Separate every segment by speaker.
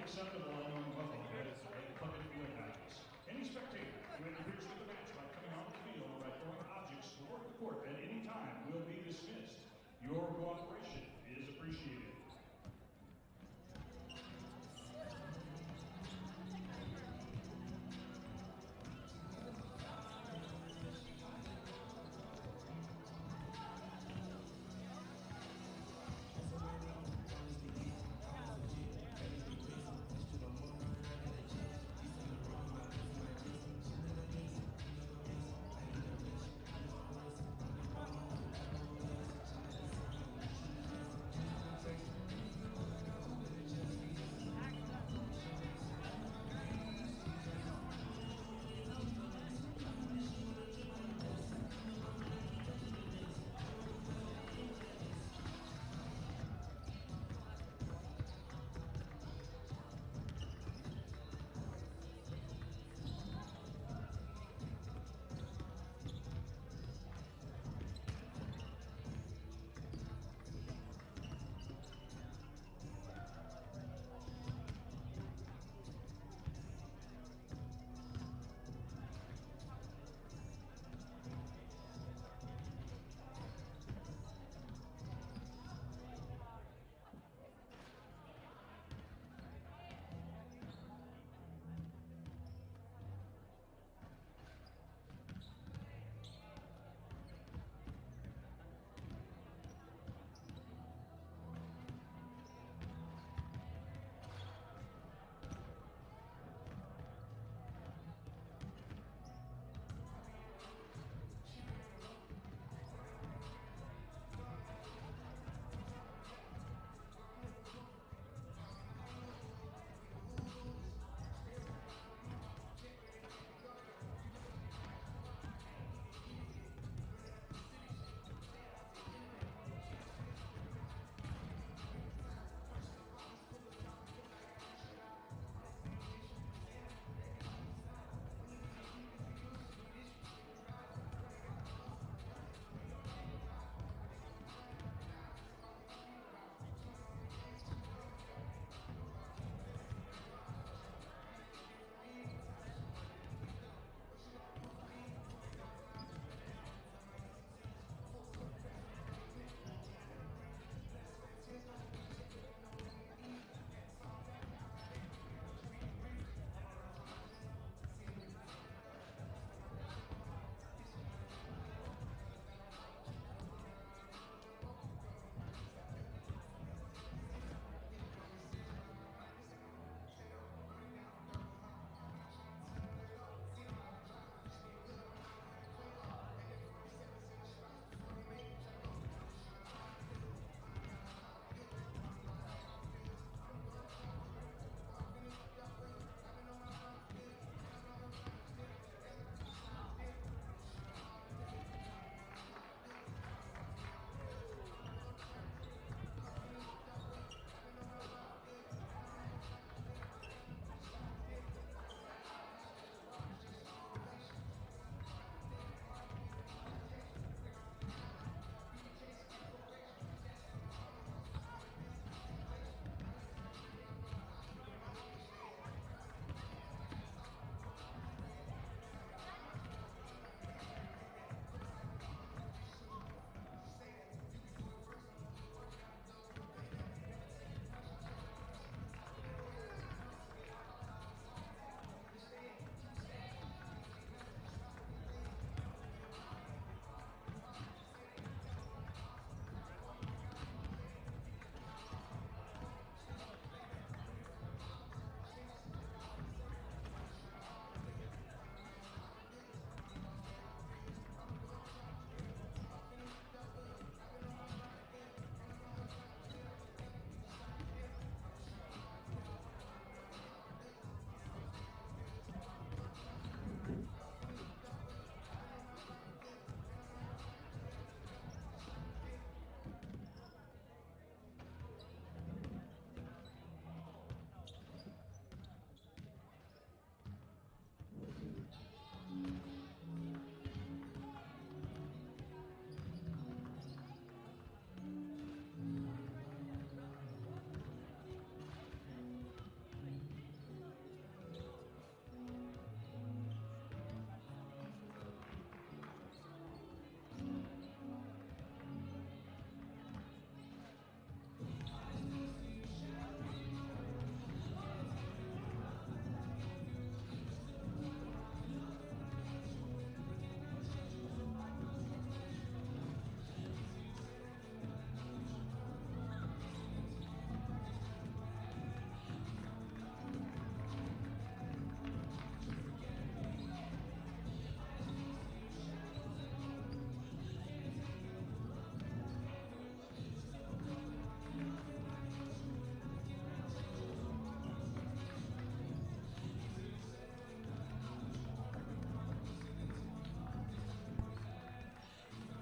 Speaker 1: unacceptable unknown Buffalo that is a public viewing house. Any spectator who interferes with the match by coming on the field or by throwing objects toward the court at any time will be dismissed. Your cooperation is appreciated.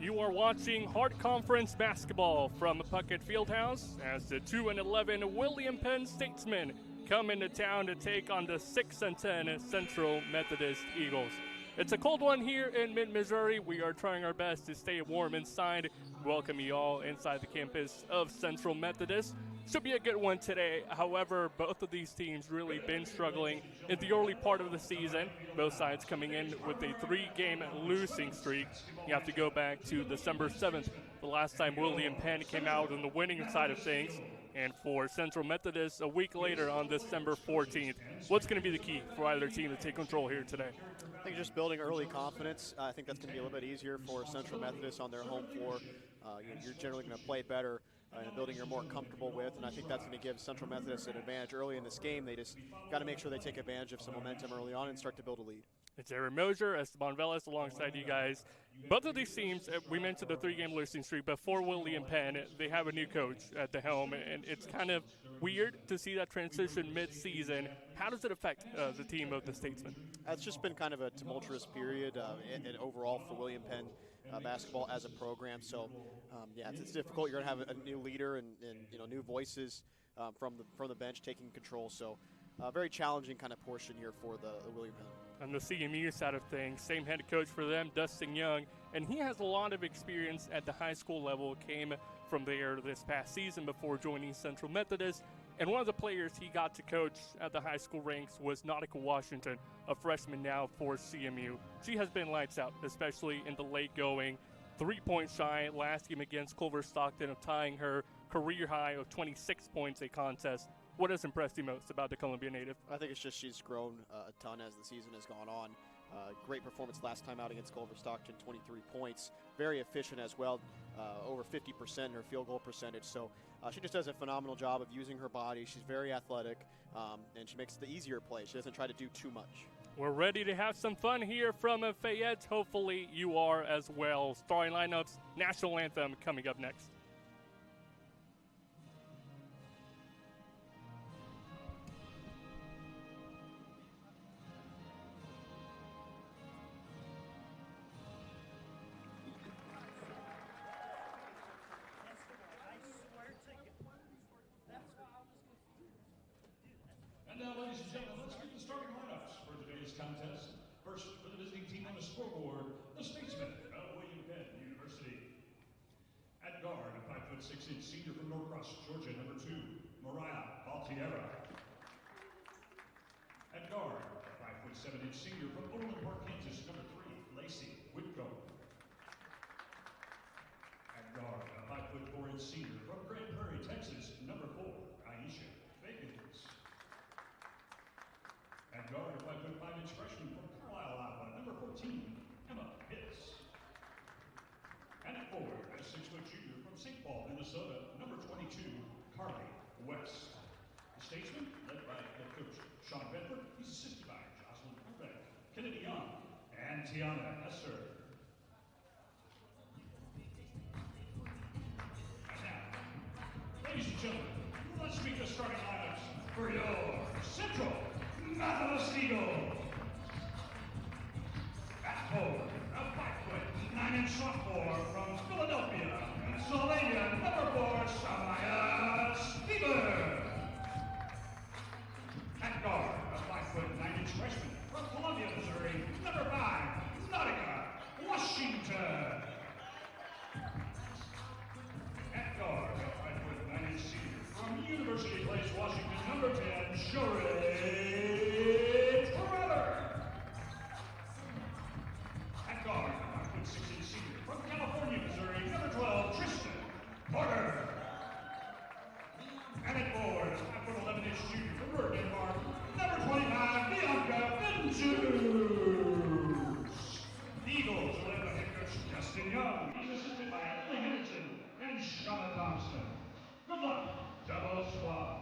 Speaker 2: You are watching Hart Conference basketball from Puckett Fieldhouse as the 2-11 William Penn Statesmen come into town to take on the 6-10 Central Methodist Eagles. It's a cold one here in mid-Missouri. We are trying our best to stay warm inside. Welcome you all inside the campus of Central Methodist. Should be a good one today. However, both of these teams really been struggling in the early part of the season. Both sides coming in with a 3-game losing streak. You have to go back to December 7th, the last time William Penn came out on the winning side of things. And for Central Methodist, a week later on December 14th. What's going to be the key for either team to take control here today?
Speaker 3: I think just building early confidence. I think that's going to be a little bit easier for Central Methodist on their home floor. You're generally going to play better in a building you're more comfortable with, and I think that's going to give Central Methodist an advantage early in this game. They just got to make sure they take advantage of some momentum early on and start to build a lead.
Speaker 2: It's Aaron Mosier, Esteban Velas alongside you guys. Both of these teams, we mentioned the 3-game losing streak, but for William Penn, they have a new coach at the helm, and it's kind of weird to see that transition mid-season. How does it affect the team of the Statesmen?
Speaker 3: It's just been kind of a tumultuous period and overall for William Penn basketball as a program. So, it's difficult. You're going to have a new leader and new voices from the bench taking control. So, very challenging kind of portion here for the William Penn.
Speaker 2: On the CMU side of things, same head coach for them, Dustin Young, and he has a lot of experience at the high school level, came from there this past season before joining Central Methodist. And one of the players he got to coach at the high school ranks was Nautica Washington, a freshman now for CMU. She has been lights out, especially in the late going. 3-point shy last game against Culver Stockton of tying her career high of 26 points a contest. What has impressed you most about the Columbia native?
Speaker 3: I think it's just she's grown a ton as the season has gone on. Great performance last time out against Culver Stockton, 23 points. Very efficient as well, over 50% in her field goal percentage. So she just does a phenomenal job of using her body. She's very athletic, and she makes the easier play. She doesn't try to do too much.
Speaker 2: We're ready to have some fun here from Fayette. Hopefully you are as well. Starting lineups, national anthem coming up next.
Speaker 1: And now, ladies and gentlemen, let's get the starting lineups for today's contest. First, for the visiting team on the scoreboard, the Statesmen of William Penn University. At guard, a 5'6" senior from Norcross, Georgia, number 2, Mariah Altiera. At guard, a 5'7" senior from Overland Park, Kansas, number 3, Lacey Whitcomb. At guard, a 5'4" senior from Grand Prairie, Texas, number 4, Aisha Bakins. At guard, a 5'5" freshman from Carlisle, Iowa, number 14, Emma Pitts. And at forward, a 6' junior from St. Paul, Minnesota, number 22, Carly West. The Statesmen, led by head coach Sean Bedford, he's assisted by Jocelyn Horbeck, Kennedy Young, and Tiana Esser. And now, ladies and gentlemen, let's meet the starting lineups for your Central Methodist Eagles. At forward, a 5'9" sophomore from Philadelphia, Pennsylvania, number 4, Samaya Stieber. At guard, a 5'9" freshman from Columbia, Missouri, number 5, Nautica Washington. At guard, a 5'9" senior from University Place, Washington, number 10, Sherry. At guard, a 5'6" senior from California, Missouri, number 12, Tristan Porter. And at forward, a 5'11" junior from Berg, Denmark, number 25, Bianca Benjus. The Eagles are led by head coach Dustin Young. He's assisted by Emily Henderson and Shauna Thompson. Good luck, Double Squad.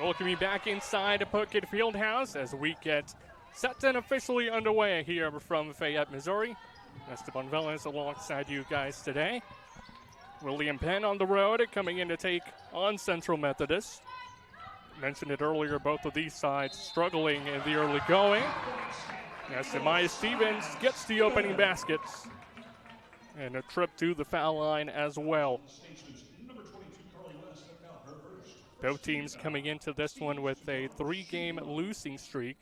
Speaker 2: Welcome you back inside Puckett Fieldhouse as we get set and officially underway here from Fayette, Missouri. Esteban Velez alongside you guys today. William Penn on the road coming in to take on Central Methodist. Mentioned it earlier, both of these sides struggling in the early going. As Samaya Stevens gets the opening baskets. And a trip to the foul line as well. Both teams coming into this one with a 3-game losing streak.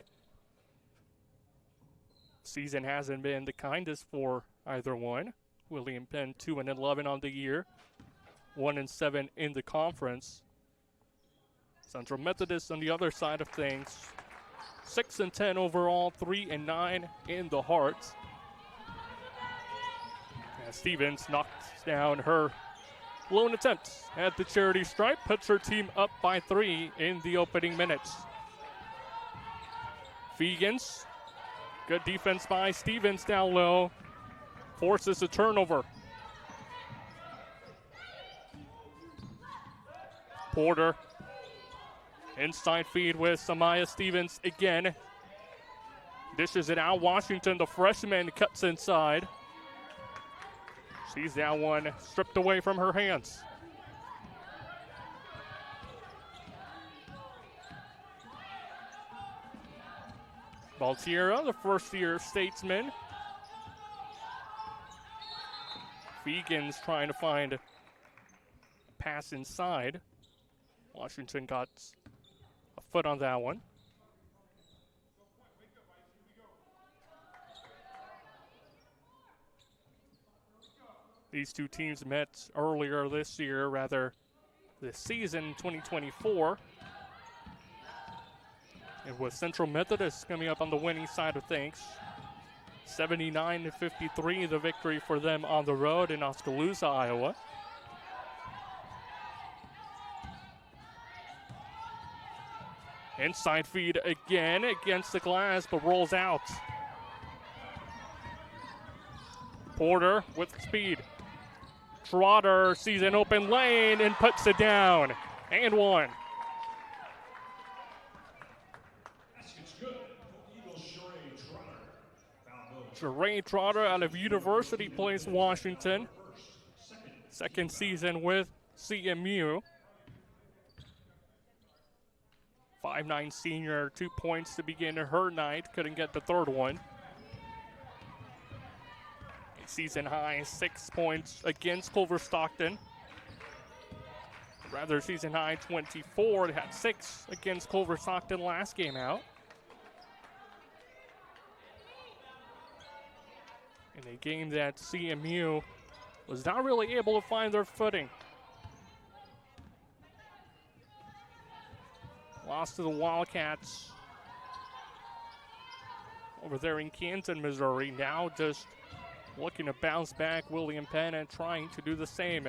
Speaker 2: Season hasn't been the kindest for either one. William Penn 2-11 on the year, 1-7 in the conference. Central Methodist on the other side of things, 6-10 overall, 3-9 in the Heart. As Stevens knocks down her lone attempt at the charity stripe, puts her team up by 3 in the opening minutes. Fegans, good defense by Stevens down low, forces a turnover. Porter, inside feed with Samaya Stevens again. Dishes it out. Washington, the freshman, cuts inside. Sees that one stripped away from her hands. Baltiera, the first-year statesman. Fegans trying to find a pass inside. Washington got a foot on that one. These two teams met earlier this year, rather this season, 2024. It was Central Methodist coming up on the winning side of things. 79-53, the victory for them on the road in Oskaloosa, Iowa. Inside feed again against the glass, but rolls out. Porter with speed. Trotter sees an open lane and puts it down. And one. Sheree Trotter out of University plays Washington. Second season with CMU. 5'9" senior, 2 points to begin her night. Couldn't get the third one. Season high, 6 points against Culver Stockton. Rather, season high 24. It had 6 against Culver Stockton last game out. In a game that CMU was not really able to find their footing. Lost to the Wildcats over there in Canton, Missouri. Now just looking to bounce back, William Penn, and trying to do the same.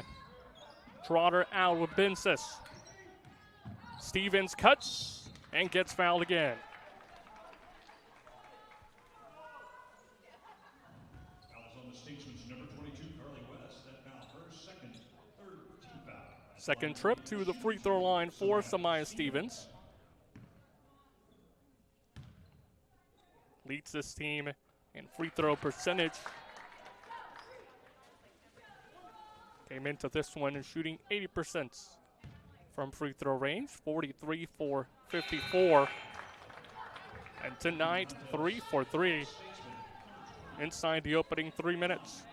Speaker 2: Trotter out with Bensis. Stevens cuts and gets fouled again. Second trip to the free throw line for Samaya Stevens. Leads this team in free throw percentage. Came into this one and shooting 80% from free throw range, 43 for 54. And tonight, 3 for 3 inside the opening 3 minutes.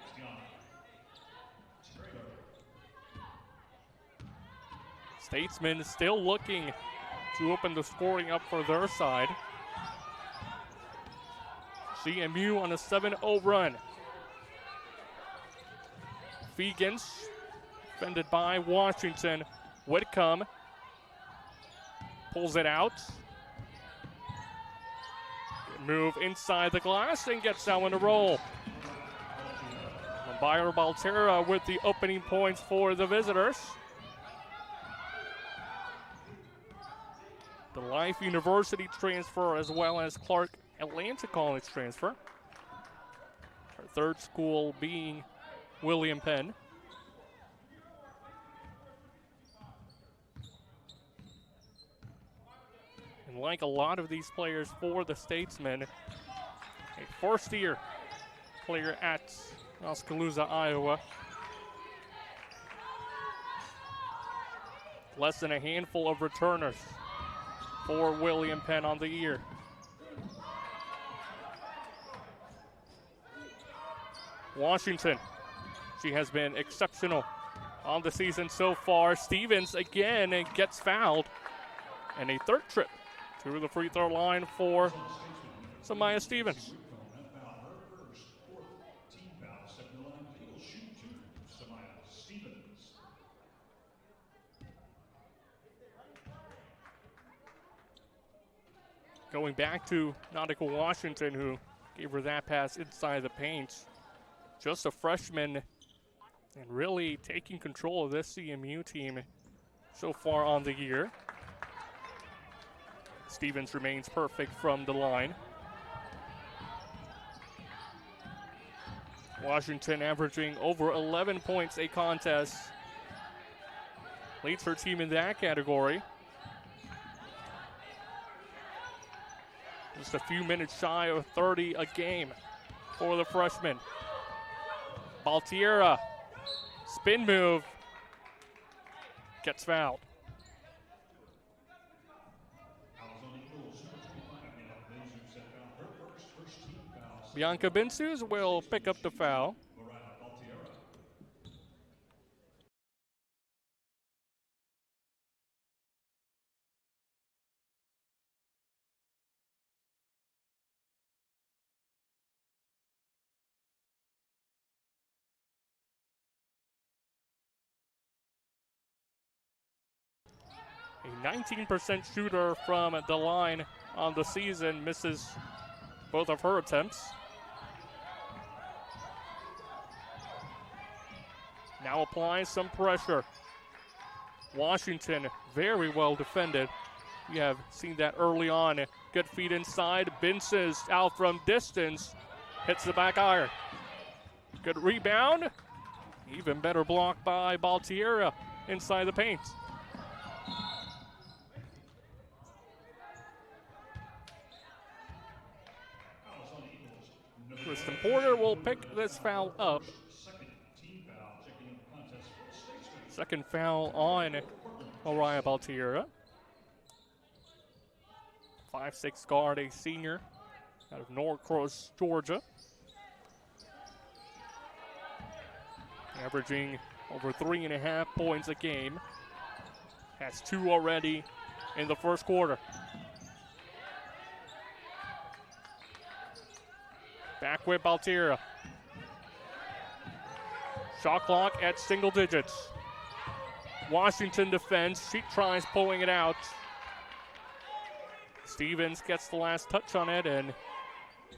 Speaker 2: Statesman still looking to open the scoring up for their side. CMU on a 7-0 run. Fegans, defended by Washington. Whitcomb pulls it out. Move inside the glass and gets that one to roll. Byron Baltera with the opening points for the visitors. The Life University transfer as well as Clark Atlanta College transfer. Our third school being William Penn. And like a lot of these players for the Statesmen, a first-year player at Oskaloosa, Iowa. Less than a handful of returners for William Penn on the year. Washington, she has been exceptional on the season so far. Stevens again gets fouled. And a third trip to the free throw line for Samaya Stevens. Going back to Nautica Washington, who gave her that pass inside the paint. Just a freshman and really taking control of this CMU team so far on the year. Stevens remains perfect from the line. Washington averaging over 11 points a contest. Leads her team in that category. Just a few minutes shy of 30 a game for the freshman. Baltiera, spin move, gets fouled. Bianca Bensus will pick up the foul. A 19% shooter from the line on the season, misses both of her attempts. Now applies some pressure. Washington very well defended. We have seen that early on. Good feed inside. Benses out from distance. Hits the back iron. Good rebound. Even better block by Baltiera inside the paint. Kristen Porter will pick this foul up. Second foul on Mariah Baltiera. 5'6" guard, a senior out of Norcross, Georgia. Averaging over 3.5 points a game. Has 2 already in the first quarter. Back with Baltiera. Shot clock at single digits. Washington defends. She tries pulling it out. Stevens gets the last touch on it and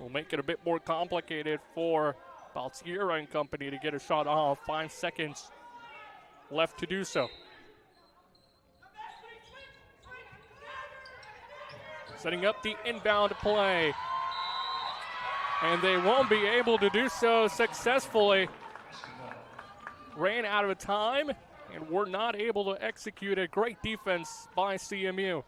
Speaker 2: will make it a bit more complicated for Baltiera and company to get a shot off. 5 seconds left to do so. Setting up the inbound play. And they won't be able to do so successfully. Ran out of time and were not able to execute a great defense by CMU.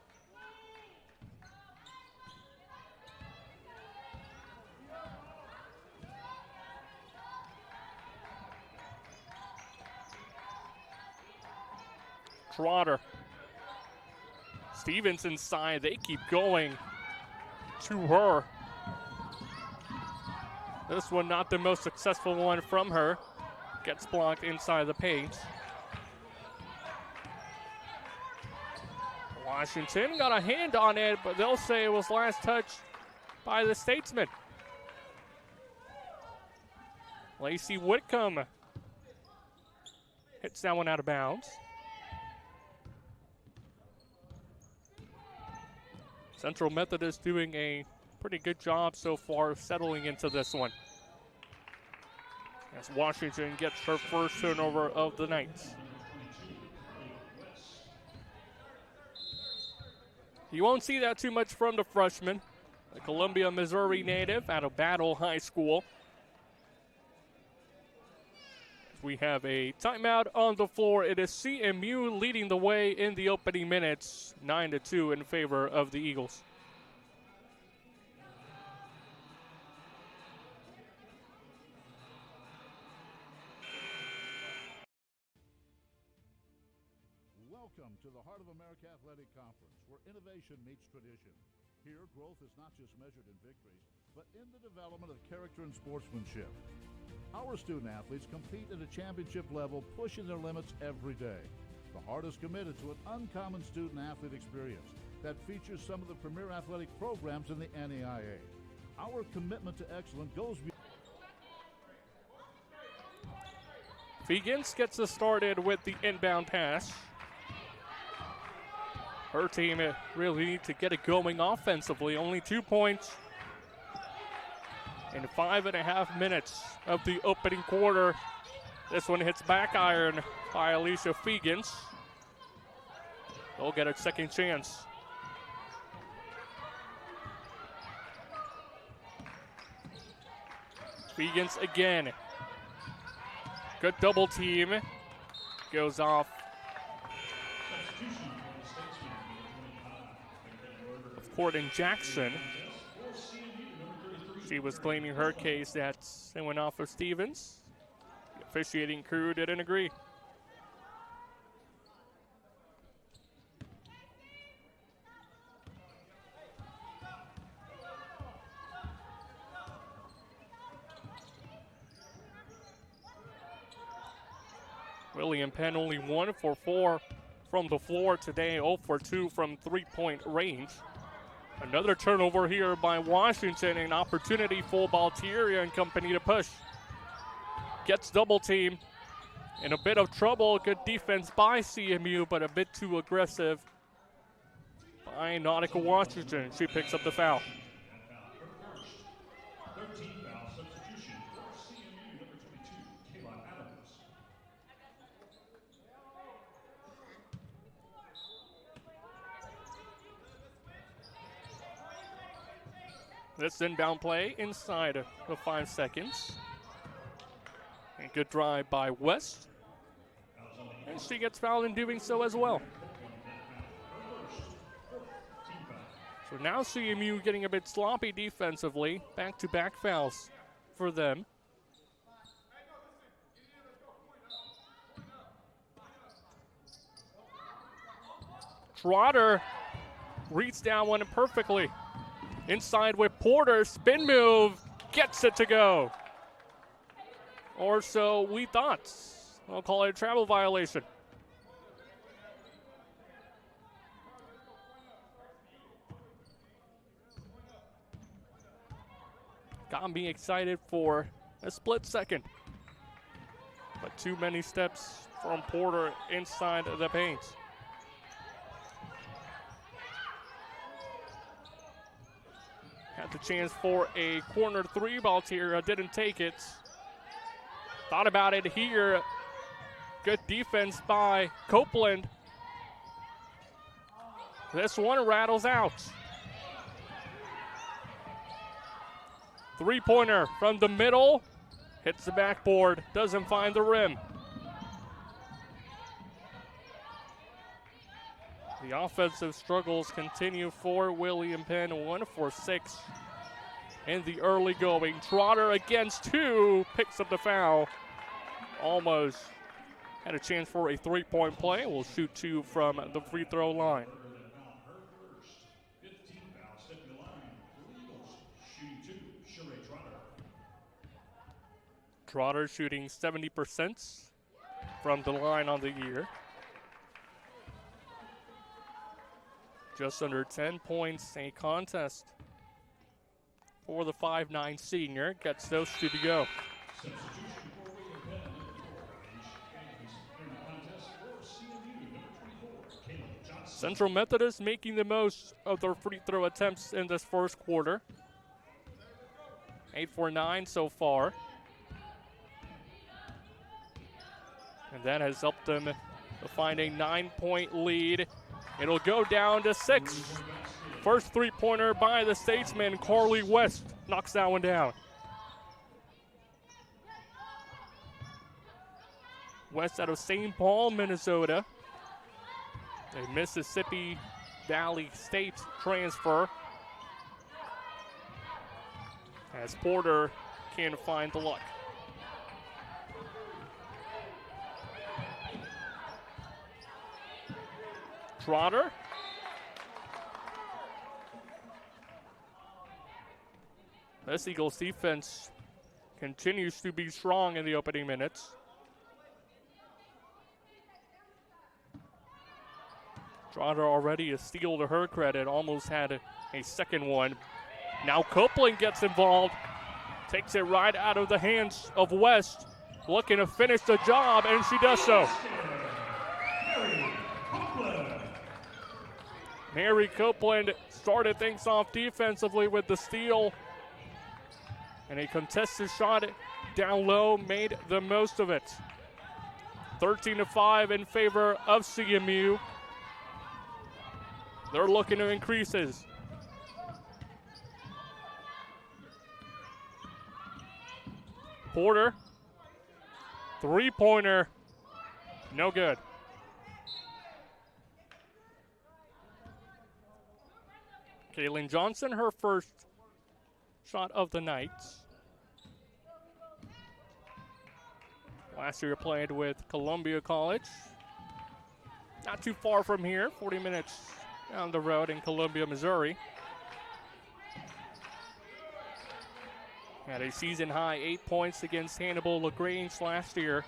Speaker 2: Trotter. Stevens inside. They keep going to her. This one not the most successful one from her. Gets blocked inside the paint. Washington got a hand on it, but they'll say it was last touched by the Statesman. Lacey Whitcomb hits that one out of bounds. Central Methodist doing a pretty good job so far settling into this one. As Washington gets her first turnover of the night. You won't see that too much from the freshman, the Columbia, Missouri native out of Battle High School. We have a timeout on the floor. It is CMU leading the way in the opening minutes, 9-2 in favor of the Eagles.
Speaker 4: Welcome to the Heart of America Athletic Conference, where innovation meets tradition. Here, growth is not just measured in victories, but in the development of character and sportsmanship. Our student athletes compete at a championship level, pushing their limits every day. The Heart is committed to an uncommon student athlete experience that features some of the premier athletic programs in the NAIA. Our commitment to excellence goes beyond.
Speaker 2: Fegans gets us started with the inbound pass. Her team really need to get it going offensively. Only 2 points in 5.5 minutes of the opening quarter. This one hits back iron by Alicia Fegans. They'll get a second chance. Fegans again. Good double team. Goes off. Corden Jackson. She was claiming her case that it went off of Stevens. The officiating crew didn't agree. William Penn only 1 for 4 from the floor today, 0 for 2 from three-point range. Another turnover here by Washington, an opportunity for Baltieri and company to push. Gets double team. In a bit of trouble, good defense by CMU, but a bit too aggressive by Nautica Washington. She picks up the foul. This inbound play inside of 5 seconds. A good drive by West. And she gets fouled in doing so as well. So now CMU getting a bit sloppy defensively. Back-to-back fouls for them. Trotter reads down one perfectly. Inside with Porter, spin move, gets it to go. Or so we thought. I'll call it a travel violation. Got me excited for a split second. But too many steps from Porter inside the paint. Had the chance for a corner three. Baltieri didn't take it. Thought about it here. Good defense by Copeland. This one rattles out. Three-pointer from the middle. Hits the backboard. Doesn't find the rim. The offensive struggles continue for William Penn. 1 for 6 in the early going. Trotter against 2. Picks up the foul. Almost had a chance for a three-point play. Will shoot 2 from the free throw line. Trotter shooting 70% from the line on the year. Just under 10 points a contest for the 5'9" senior. Gets those 2 to go. Central Methodist making the most of their free throw attempts in this first quarter. 8 for 9 so far. And that has helped them to find a 9-point lead. It'll go down to 6. First three-pointer by the Statesman, Carly West, knocks that one down. West out of St. Paul, Minnesota. A Mississippi Valley State transfer. As Porter can't find the luck. Trotter. This Eagles defense continues to be strong in the opening minutes. Trotter already a steal to her credit, almost had a second one. Now Copeland gets involved, takes it right out of the hands of West, looking to finish the job, and she does so. Mary Copeland started things off defensively with the steal, and a contested shot down low made the most of it. 13-5 in favor of CMU. They're looking to increases. Porter, three-pointer, no good. Kaylin Johnson, her first shot of the night. Last year played with Columbia College. Not too far from here, 40 minutes down the road in Columbia, Missouri. Had a season-high 8 points against Hannibal LaGrange last year.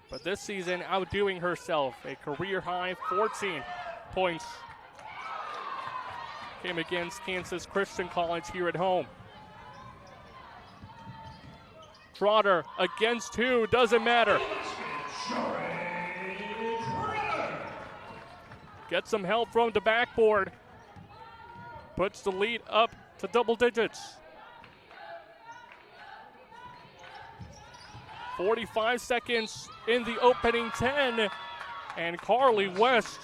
Speaker 2: But this season, outdoing herself. A career-high 14 points. Came against Kansas Christian College here at home. Trotter against who? Doesn't matter. Gets some help from the backboard. Puts the lead up to double digits. 45 seconds in the opening 10. And Carly West,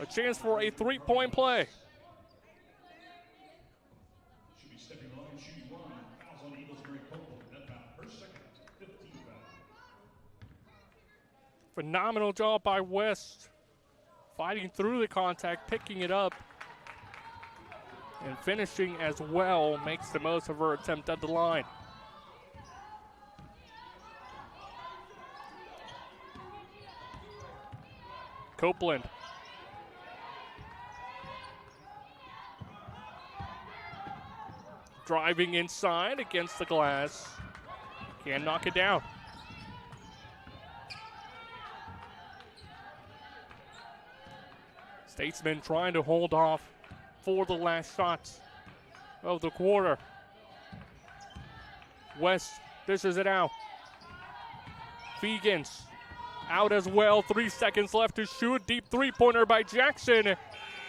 Speaker 2: a chance for a three-point play.
Speaker 1: Should be stepping on and shooting one. Fouls on Eagles, Mary Copeland. That foul. Her second, 15 foul.
Speaker 2: Phenomenal job by West. Fighting through the contact, picking it up, and finishing as well. Makes the most of her attempt at the line. Copeland. Driving inside against the glass. Can't knock it down. Statesman trying to hold off for the last shots of the quarter. West dishes it out. Fegans out as well. 3 seconds left to shoot. Deep three-pointer by Jackson.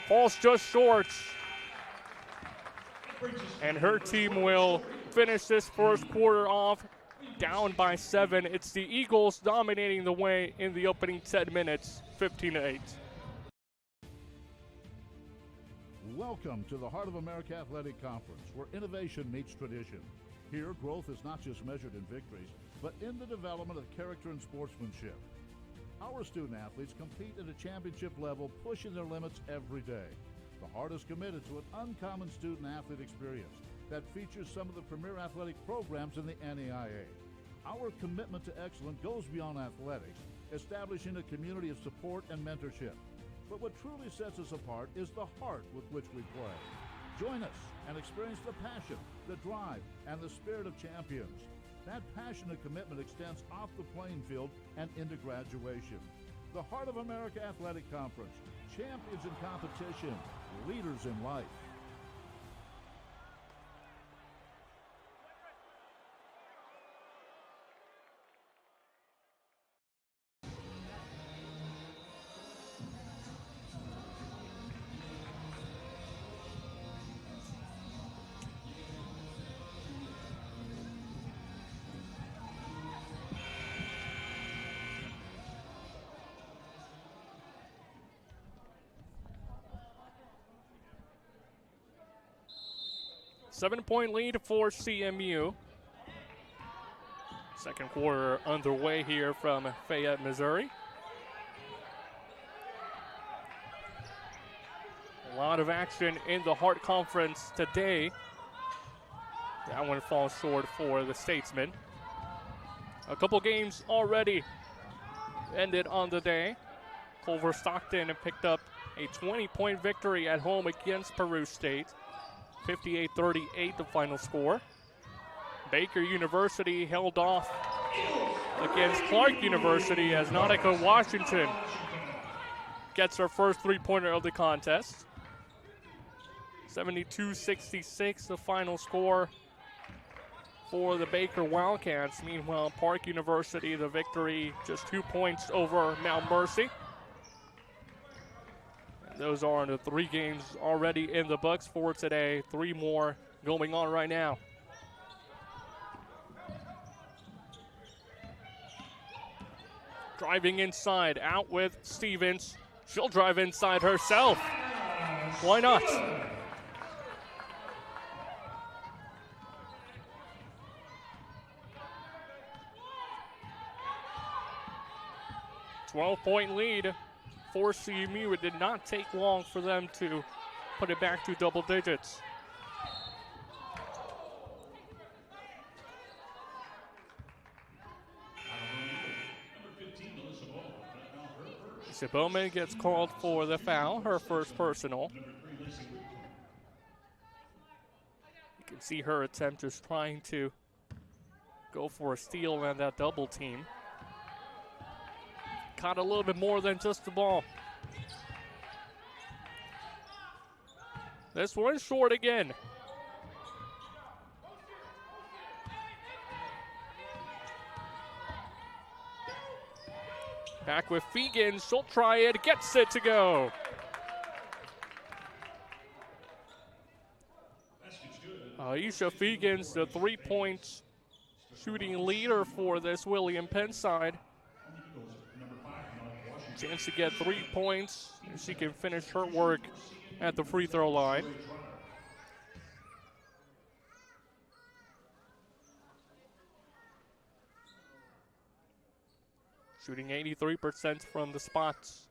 Speaker 2: Falls just short. And her team will finish this first quarter off down by 7. It's the Eagles dominating the way in the opening 10 minutes, 15-8.
Speaker 4: Welcome to the Heart of America Athletic Conference, where innovation meets tradition. Here, growth is not just measured in victories, but in the development of character and sportsmanship. Our student athletes compete at a championship level, pushing their limits every day. The Heart is committed to an uncommon student athlete experience that features some of the premier athletic programs in the NAIA. Our commitment to excellence goes beyond athletics, establishing a community of support and mentorship. But what truly sets us apart is the heart with which we play. Join us and experience the passion, the drive, and the spirit of champions. That passion and commitment extends off the playing field and into graduation. The Heart of America Athletic Conference, champions in competition, leaders in life.
Speaker 2: Seven-point lead for CMU. Second quarter underway here from Fayette, Missouri. A lot of action in the Hart Conference today. That one falls short for the Statesmen. A couple games already ended on the day. Culver Stockton picked up a 20-point victory at home against Peru State. 58-38 the final score. Baker University held off against Clark University as Nautica Washington gets her first three-pointer of the contest. 72-66 the final score for the Baker Wildcats. Meanwhile, Park University, the victory, just 2 points over Mount Mercy. And those are the 3 games already in the books for today. 3 more going on right now. Driving inside, out with Stevens. She'll drive inside herself. Why not? .12 lead for CMU. It did not take long for them to put it back to double digits. Sabome gets called for the foul, her first personal. You can see her attempt just trying to go for a steal and that double team. Caught a little bit more than just the ball. This one's short again. Back with Fegan, she'll try it, gets it to go. Aisha Fegan's the 3-point shooting leader for this William Penn side. Chance to get 3 points, and she can finish her work at the free throw line. Shooting 83% from the spots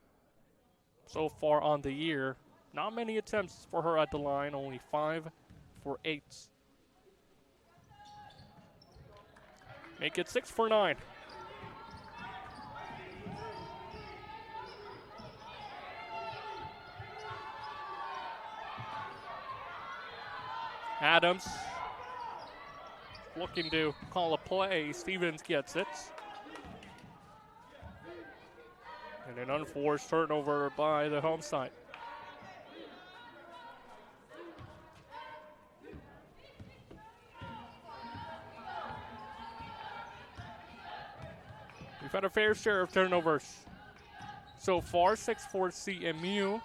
Speaker 2: so far on the year. Not many attempts for her at the line, only 5 for 8. Make it 6 for 9. Adams looking to call a play. Stevens gets it. And an unforced turnover by the home side. We've had a fair share of turnovers so far. 6 for CMU,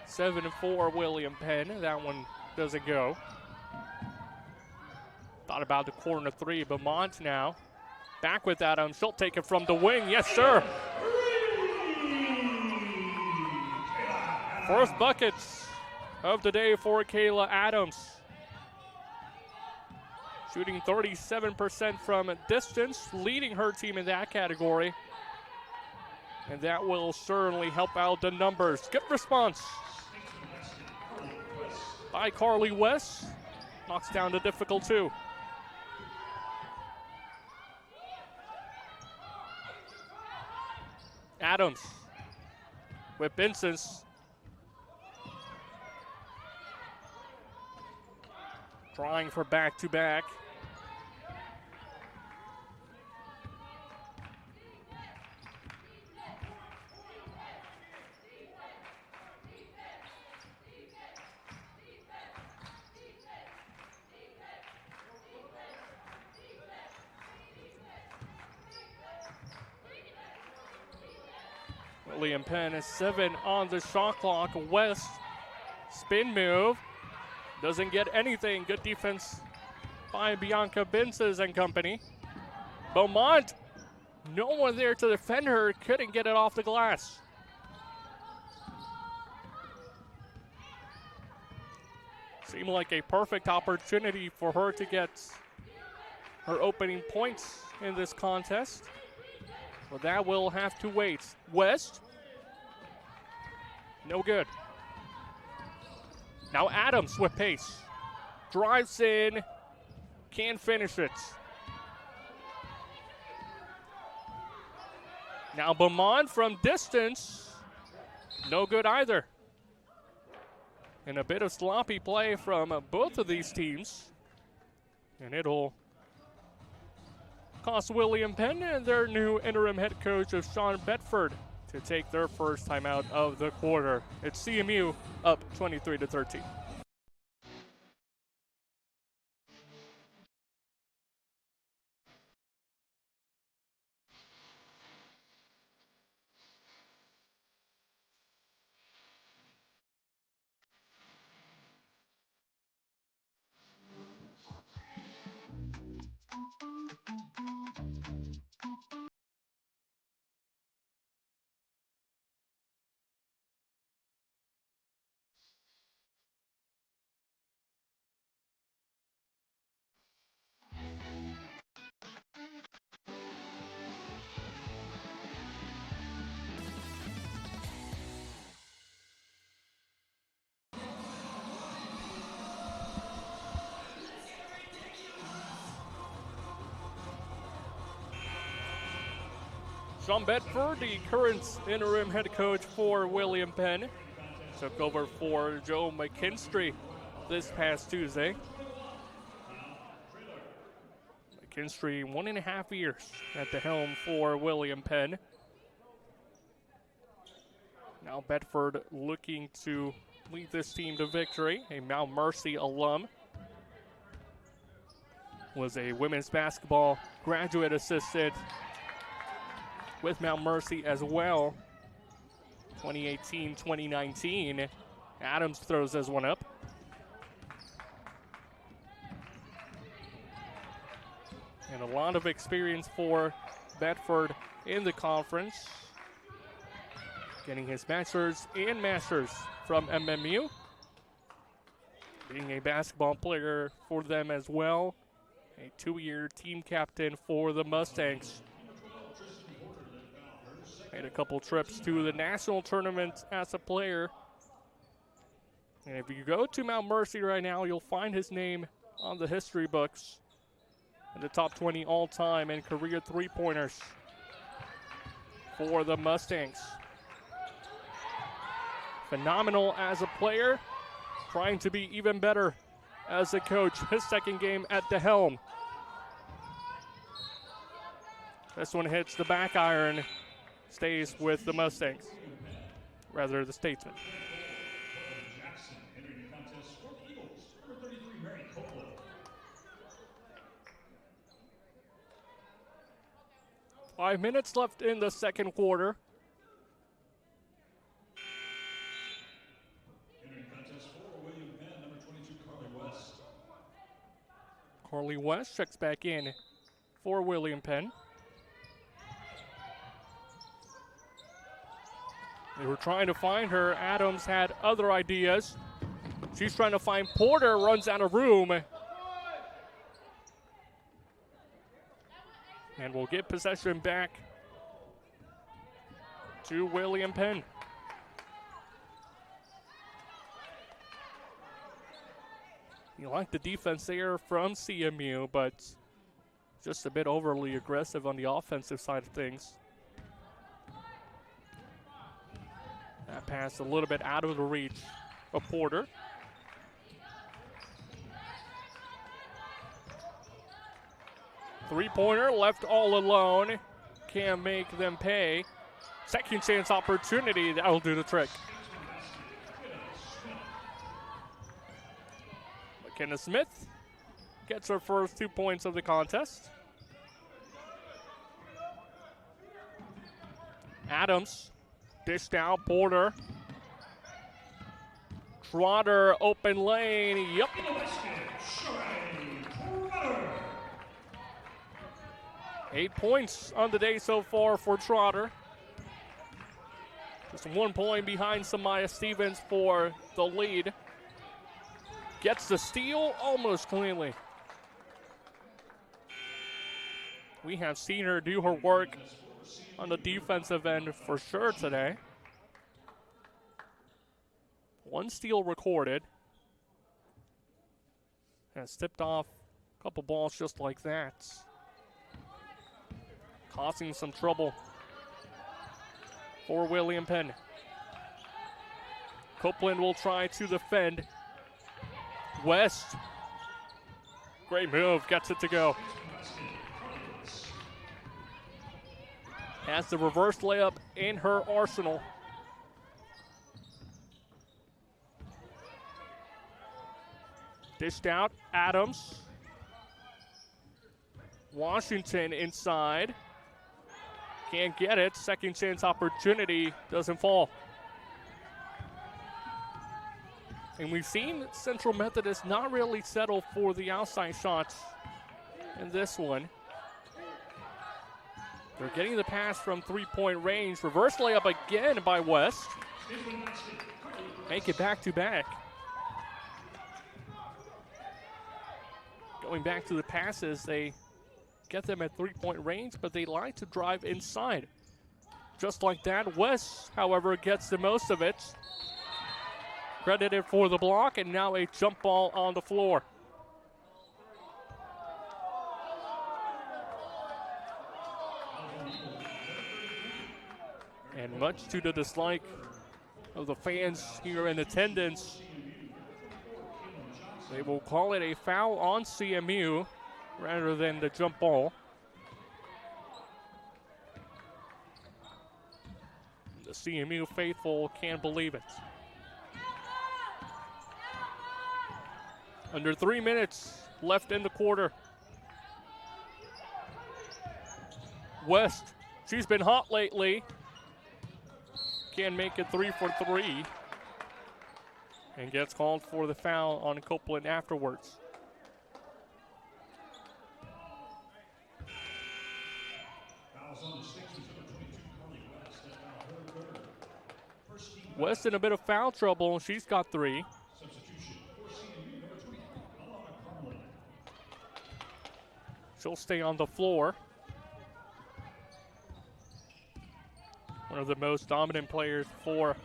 Speaker 2: 7 for William Penn. That one doesn't go. Thought about the corner 3, but Mont now back with Adams. She'll take it from the wing. Yes, sir. First buckets of the day for Kayla Adams. Shooting 37% from distance, leading her team in that category. And that will certainly help out the numbers. Good response by Carly West. Knocks down the difficult 2. Adams with Benson's. Trying for back-to-back. William Penn is 7 on the shot clock. West spin move. Doesn't get anything. Good defense by Bianca Benses and company. Beaumont, no one there to defend her. Couldn't get it off the glass. Seemed like a perfect opportunity for her to get her opening points in this contest. But that will have to wait. West. No good. Now Adams with pace. Drives in. Can't finish it. Now Beaumont from distance. No good either. And a bit of sloppy play from both of these teams. And it'll cost William Penn and their new interim head coach of Sean Bedford to take their first time out of the quarter. It's CMU up 23-13. Sean Bedford, the current interim head coach for William Penn, took over for Joe McKinstry this past Tuesday. McKinstry 1.5 years at the helm for William Penn. Now Bedford looking to lead this team to victory. A Mount Mercy alum. Was a women's basketball graduate assistant with Mount Mercy as well. 2018-2019. Adams throws this one up. And a lot of experience for Bedford in the conference. Getting his bachelor's and master's from MMU. Being a basketball player for them as well. A 2-year team captain for the Mustangs. Made a couple trips to the national tournament as a player. And if you go to Mount Mercy right now, you'll find his name on the history books in the top 20 all-time and career three-pointers for the Mustangs. Phenomenal as a player, trying to be even better as a coach. His second game at the helm. This one hits the back iron. Stays with the Mustangs, rather the Statesmen.
Speaker 1: Jackson entering the contest for the Eagles, number 33, Mary Copeland.
Speaker 2: 5 minutes left in the second quarter.
Speaker 1: Entering the contest for William Penn, number 22, Carly West.
Speaker 2: Carly West checks back in for William Penn. They were trying to find her. Adams had other ideas. She's trying to find Porter, runs out of room. And we'll get possession back to William Penn. You like the defense there from CMU, but just a bit overly aggressive on the offensive side of things. That pass a little bit out of the reach of Porter. Three-pointer left all alone. Can't make them pay. Second chance opportunity. That'll do the trick. McKenna Smith gets her first 2 points of the contest. Adams. Dished out, Porter. Trotter, open lane. Yep. 8 points on the day so far for Trotter. Just 1 point behind Samaya Stevens for the lead. Gets the steal almost cleanly. We have seen her do her work on the defensive end for sure today. 1 steal recorded. Has tipped off a couple balls just like that, causing some trouble for William Penn. Copeland will try to defend. West, great move, gets it to go. Has the reverse layup in her arsenal. Dished out, Adams. Washington inside. Can't get it. Second chance opportunity doesn't fall. And we've seen Central Methodist not really settle for the outside shots in this one. They're getting the pass from three-point range. Reverse layup again by West. Make it back-to-back. Going back to the passes, they get them at three-point range, but they like to drive inside. Just like that, West, however, gets the most of it. Credited for the block, and now a jump ball on the floor. And much to the dislike of the fans here in attendance, they will call it a foul on CMU rather than the jump ball. The CMU faithful can't believe it. Under 3 minutes left in the quarter. West, she's been hot lately. Can't make it 3 for 3. And gets called for the foul on Copeland afterwards. West in a bit of foul trouble. She's got 3. She'll stay on the floor. One of the most dominant players for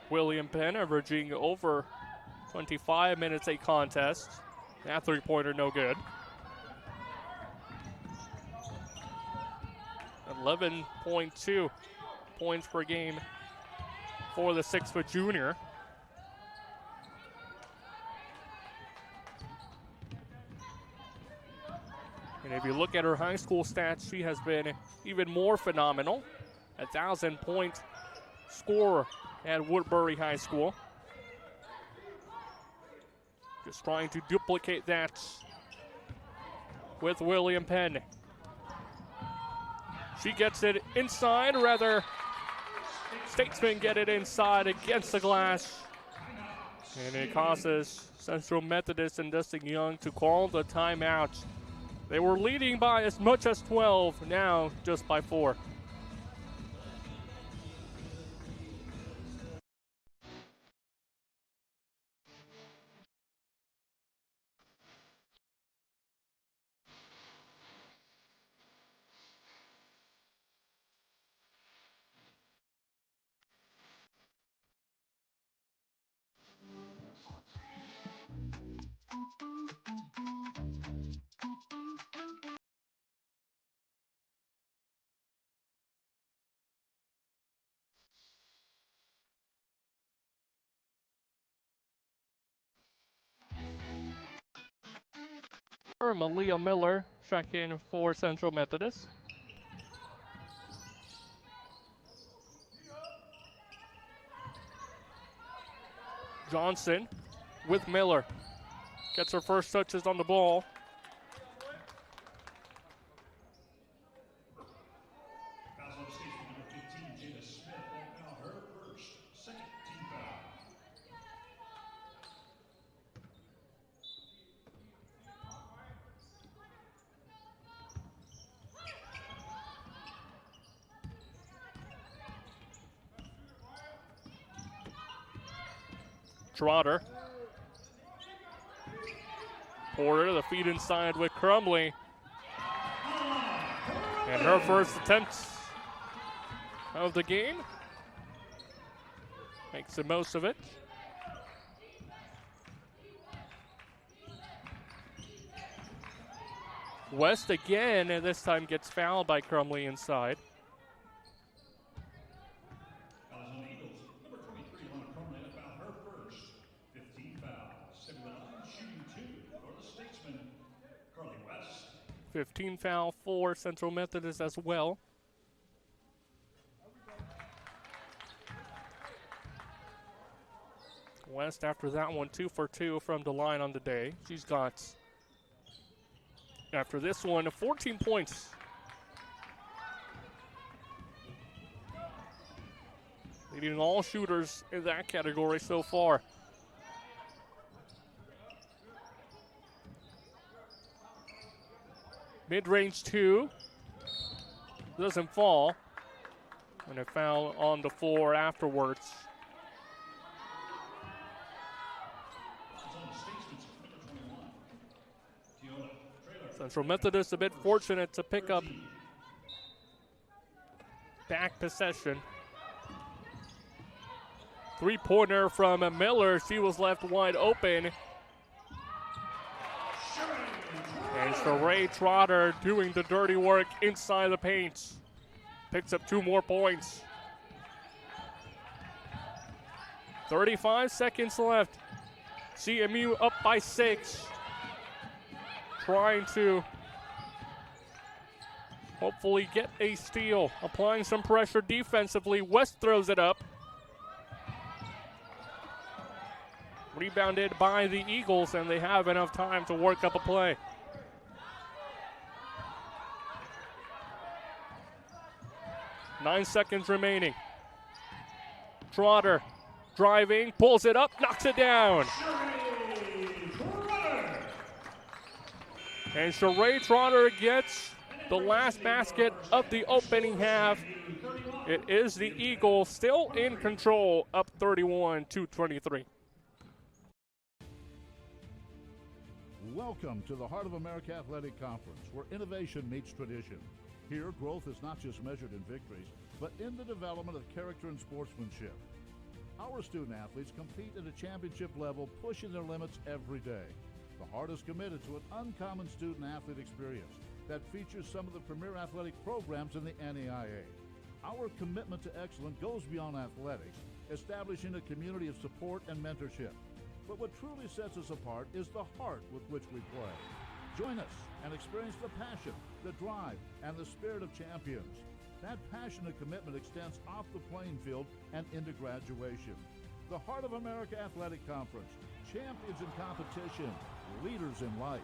Speaker 2: William Penn, averaging over 25 minutes a contest. That three-pointer no good. 11.2 points per game for the 6-foot junior. And if you look at her high school stats, she has been even more phenomenal. 1,000-point scorer at Woodbury High School. Just trying to duplicate that with William Penn. She gets it inside, rather Statesmen get it inside against the glass. And it causes Central Methodist and Dustin Young to call the timeout. They were leading by as much as 12, now just by 4. Malia Miller check in for Central Methodist. Johnson with Miller. Gets her first touches on the ball. Trotter. Porter, the feed inside with Crumley. And her first attempt of the game. Makes the most of it. West again, and this time gets fouled by Crumley inside.
Speaker 1: Fouls on the Eagles. Number 23, Lana Crumley, to foul her first. 15 fouls. Stepping the line, shooting 2 for the Statesman, Carly West.
Speaker 2: 15 foul for Central Methodist as well. West after that one, 2 for 2 from the line on the day. She's got, after this one, 14 points. Leading all shooters in that category so far. Mid-range 2. Doesn't fall. And a foul on the floor afterwards. Central Methodist a bit fortunate to pick up back possession. Three-pointer from Miller. She was left wide open. And Sheree Trotter doing the dirty work inside the paint. Picks up 2 more points. 35 seconds left. CMU up by 6. Trying to hopefully get a steal. Applying some pressure defensively. West throws it up. Rebounded by the Eagles, and they have enough time to work up a play. Nine seconds remaining. Trotter driving, pulls it up, knocks it down. And Sheree Trotter gets the last basket of the opening half. It is the Eagles still in control, up 31-23.
Speaker 4: Welcome to the Heart of America Athletic Conference, where innovation meets tradition. Here, growth is not just measured in victories, but in the development of character and sportsmanship. Our student athletes compete at a championship level, pushing their limits every day. The Heart is committed to an uncommon student athlete experience that features some of the premier athletic programs in the NAIA. Our commitment to excellence goes beyond athletics, establishing a community of support and mentorship. But what truly sets us apart is the heart with which we play. Join us and experience the passion, the drive, and the spirit of champions. That passion and commitment extends off the playing field and into graduation. The Heart of America Athletic Conference, champions in competition, leaders in life.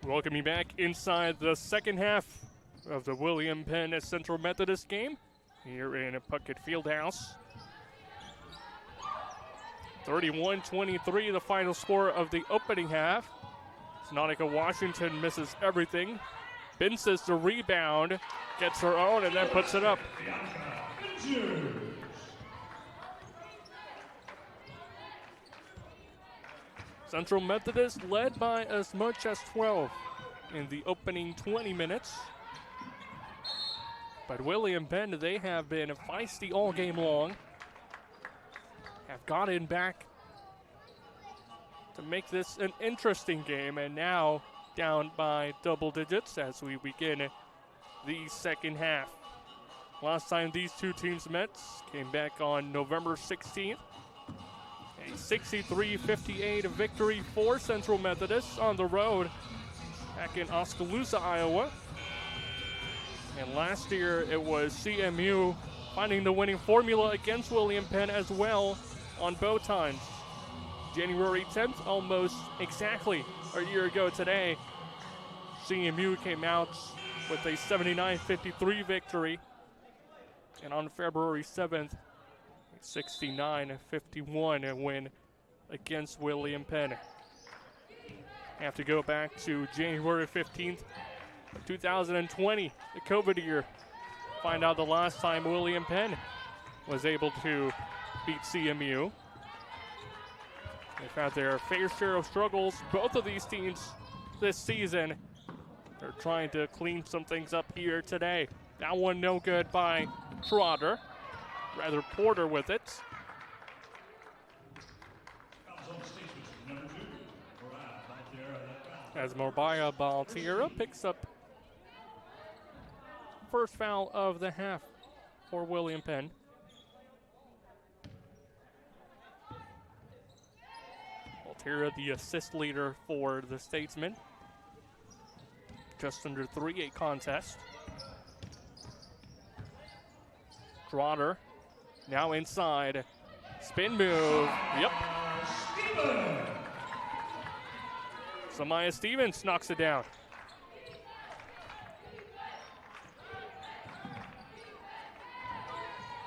Speaker 2: Welcome you back inside the second half of the William Penn Central Methodist game here in Puckett Fieldhouse. 31-23, the final score of the opening half. Nautica Washington misses everything. Binces the rebound, gets her own, and then puts it up. Central Methodist led by as much as 12 in the opening 20 minutes. But William Penn, they have been feisty all game long. Have gotten back to make this an interesting game, and now down by double digits as we begin the second half. Last time these two teams met came back on November 16th. A 63-58 victory for Central Methodist on the road back in Oskaloosa, Iowa. And last year it was CMU finding the winning formula against William Penn as well on both times. January 10th, almost exactly a year ago today, CMU came out with a 79-53 victory. And on February 7th, a 69-51 win against William Penn. Have to go back to January 15th, 2020, the COVID year. Find out the last time William Penn was able to beat CMU. They've had their fair share of struggles, both of these teams this season. They're trying to clean some things up here today. That one no good by Trotter. Rather Porter with it. As Moriah Baltira picks up first foul of the half for William Penn. Baltira, the assist leader for the Statesmen. Just under 3-8 contest. Trotter now inside. Spin move. Yep. Samaya Stevens knocks it down.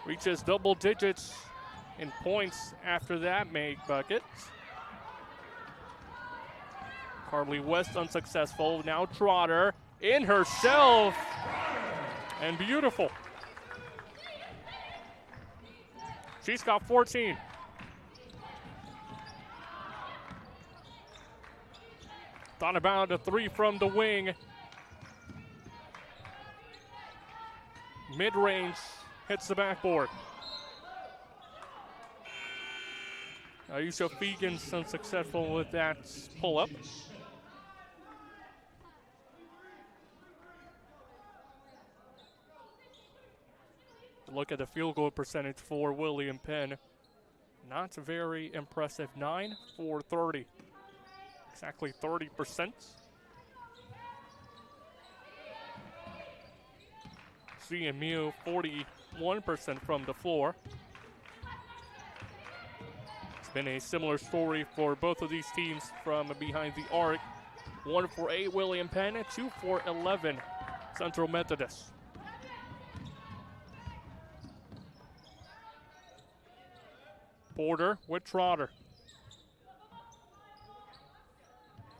Speaker 2: Reaches double digits in points after that make bucket. Carly West unsuccessful. Now Trotter in herself. And beautiful. She's got 14. Thought about a three from the wing. Mid-range hits the backboard. Aisha Fegan's unsuccessful with that pull-up. Look at the field goal percentage for William Penn. Not very impressive. 9 for 30. Exactly 30%. CMU 41% from the floor. It's been a similar story for both of these teams from behind the arc. 1 for 8 William Penn, 2 for 11 Central Methodist. Porter with Trotter.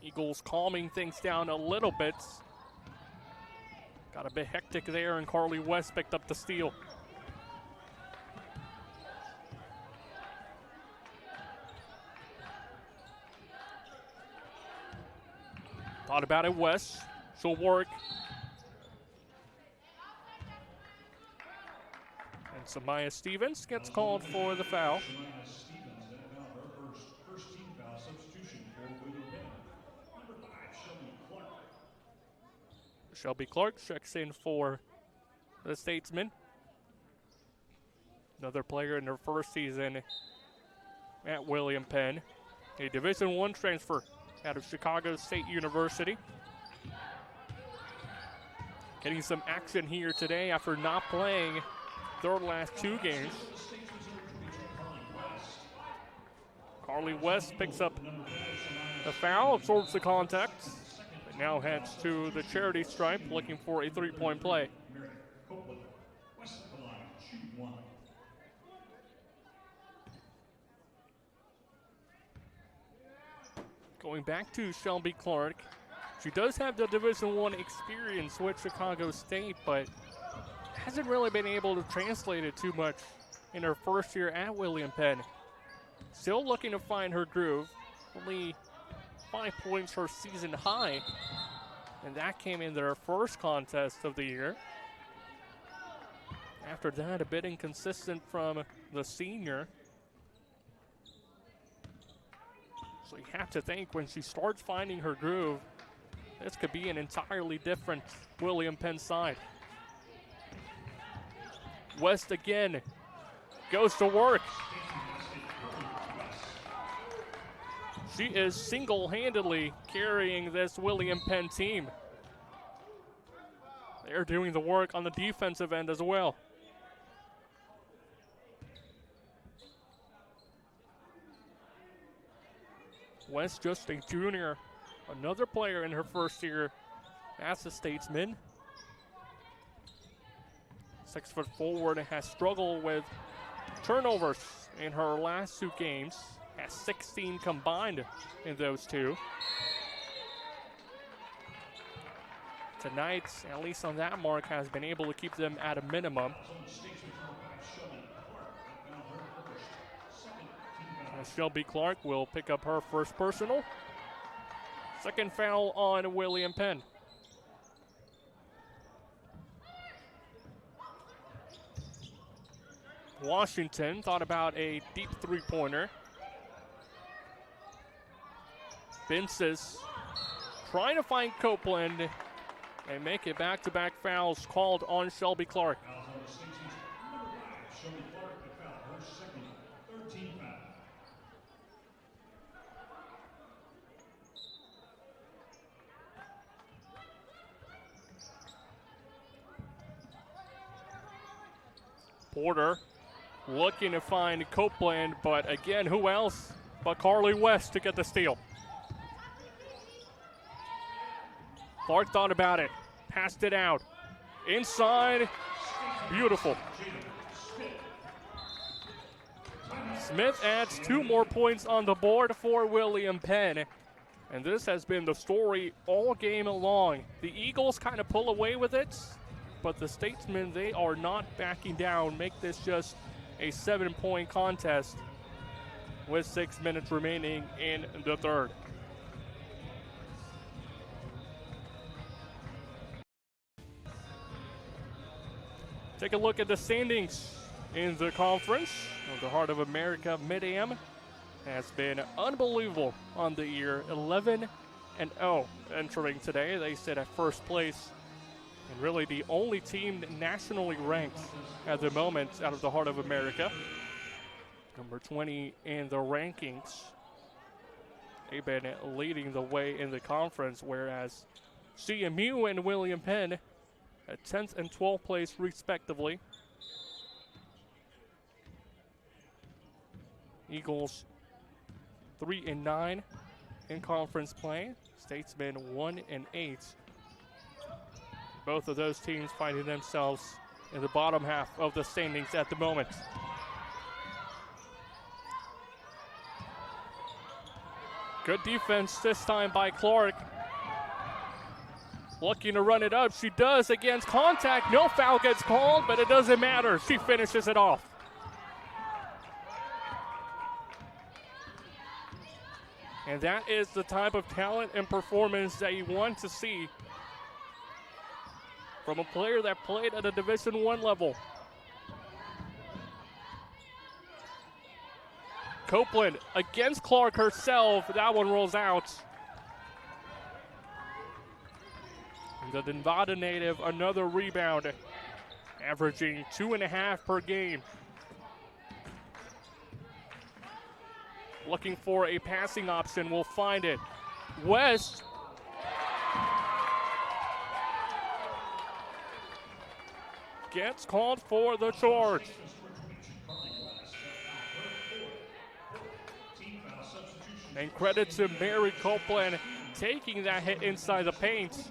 Speaker 2: Eagles calming things down a little bit. Got a bit hectic there, and Carly West picked up the steal. Thought about it, West. She'll work. And Samaya Stevens gets called for the foul. Shelby Clark checks in for the Statesmen. Another player in their first season at William Penn. A Division I transfer out of Chicago State University. Getting some action here today after not playing their last 2 games. Carly West picks up the foul, absorbs the contact. now heads to the charity stripe looking for a three-point play.
Speaker 1: Mary Copeland, west of the line, shoot one.
Speaker 2: Going back to Shelby Clark. She does have the Division I experience with Chicago State, but hasn't really been able to translate it too much in her first year at William Penn. Still looking to find her groove. Only 5 points her season high, and that came in their first contest of the year. After that, a bit inconsistent from the senior. So you have to think when she starts finding her groove, this could be an entirely different William Penn side. West again goes to work. She is single-handedly carrying this William Penn team. They're doing the work on the defensive end as well. West just a junior, another player in her first year as a Statesman. 6 foot forward, has struggled with turnovers in her last 2 games. Has 16 combined in those 2. Tonight, at least on that mark, has been able to keep them at a minimum. As Shelby Clark will pick up her first personal. Second foul on William Penn. Washington thought about a deep three-pointer. Vinces trying to find Copeland and make it back-to-back fouls called on Shelby Clark.
Speaker 1: Shelby Clark, the foul, her second, 13th foul.
Speaker 2: Porter looking to find Copeland, but again, who else but Carly West to get the steal. Clark thought about it, passed it out. Inside, beautiful. Smith adds 2 more points on the board for William Penn. And this has been the story all game long. The Eagles kind of pull away with it, but the Statesmen, they are not backing down. Make this just a 7-point contest with 6 minutes remaining in the third. Take a look at the standings in the conference. The Heart of America Mid-Am has been unbelievable on the year. 11-0 entering today. They sit at first place and really the only team nationally ranked at the moment out of the Heart of America. Number 20 in the rankings. They've been leading the way in the conference, whereas CMU and William Penn at 10th and 12th place respectively. Eagles 3-9 in conference play. Statesmen 1-8. Both of those teams finding themselves in the bottom half of the standings at the moment. Good defense this time by Clark. Looking to run it up. She does against contact. No foul gets called, but it doesn't matter. She finishes it off. And that is the type of talent and performance that you want to see from a player that played at a Division I level. Copeland against Clark herself. That one rolls out. The Nevada native, another rebound, averaging 2.5 per game. Looking for a passing option, will find it. West gets called for the charge. And credit to Mary Copeland taking that hit inside the paint.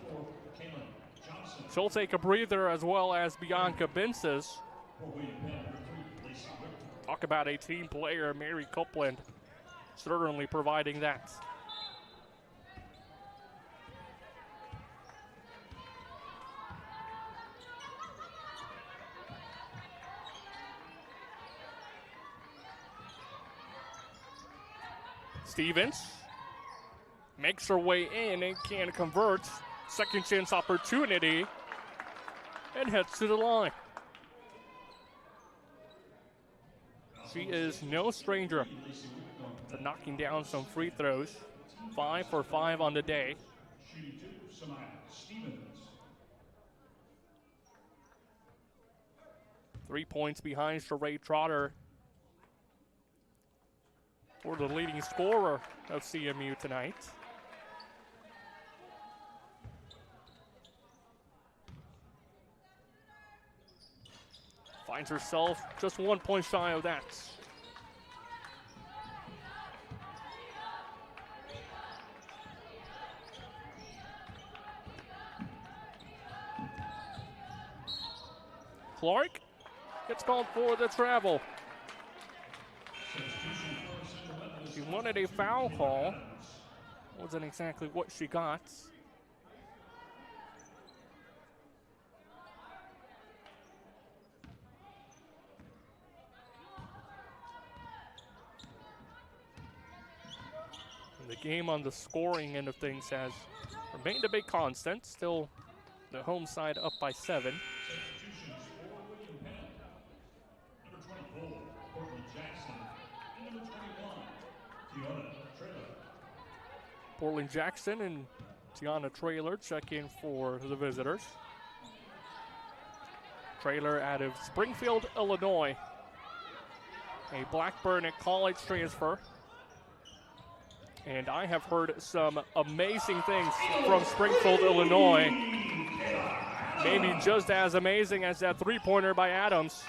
Speaker 2: She'll take a breather, as well as Bianca Binces. Talk about a team player, Mary Copeland, certainly providing that. Stevens makes her way in and can convert. Second chance opportunity and heads to the line. She is no stranger to knocking down some free throws. 5 for 5 on the day. 3 points behind Sheree Trotter for the leading scorer of CMU tonight. Finds herself just 1 point shy of that. Clark gets called for the travel. She wanted a foul call. Wasn't exactly what she got. And the game on the scoring end of things has remained a bit constant. Still the home side up by 7. Portland Jackson and Tiana Traylor check in for the visitors. Traylor out of Springfield, Illinois. A Blackburn college transfer. And I have heard some amazing things from Springfield, Illinois. Maybe just as amazing as that three-pointer by Adams.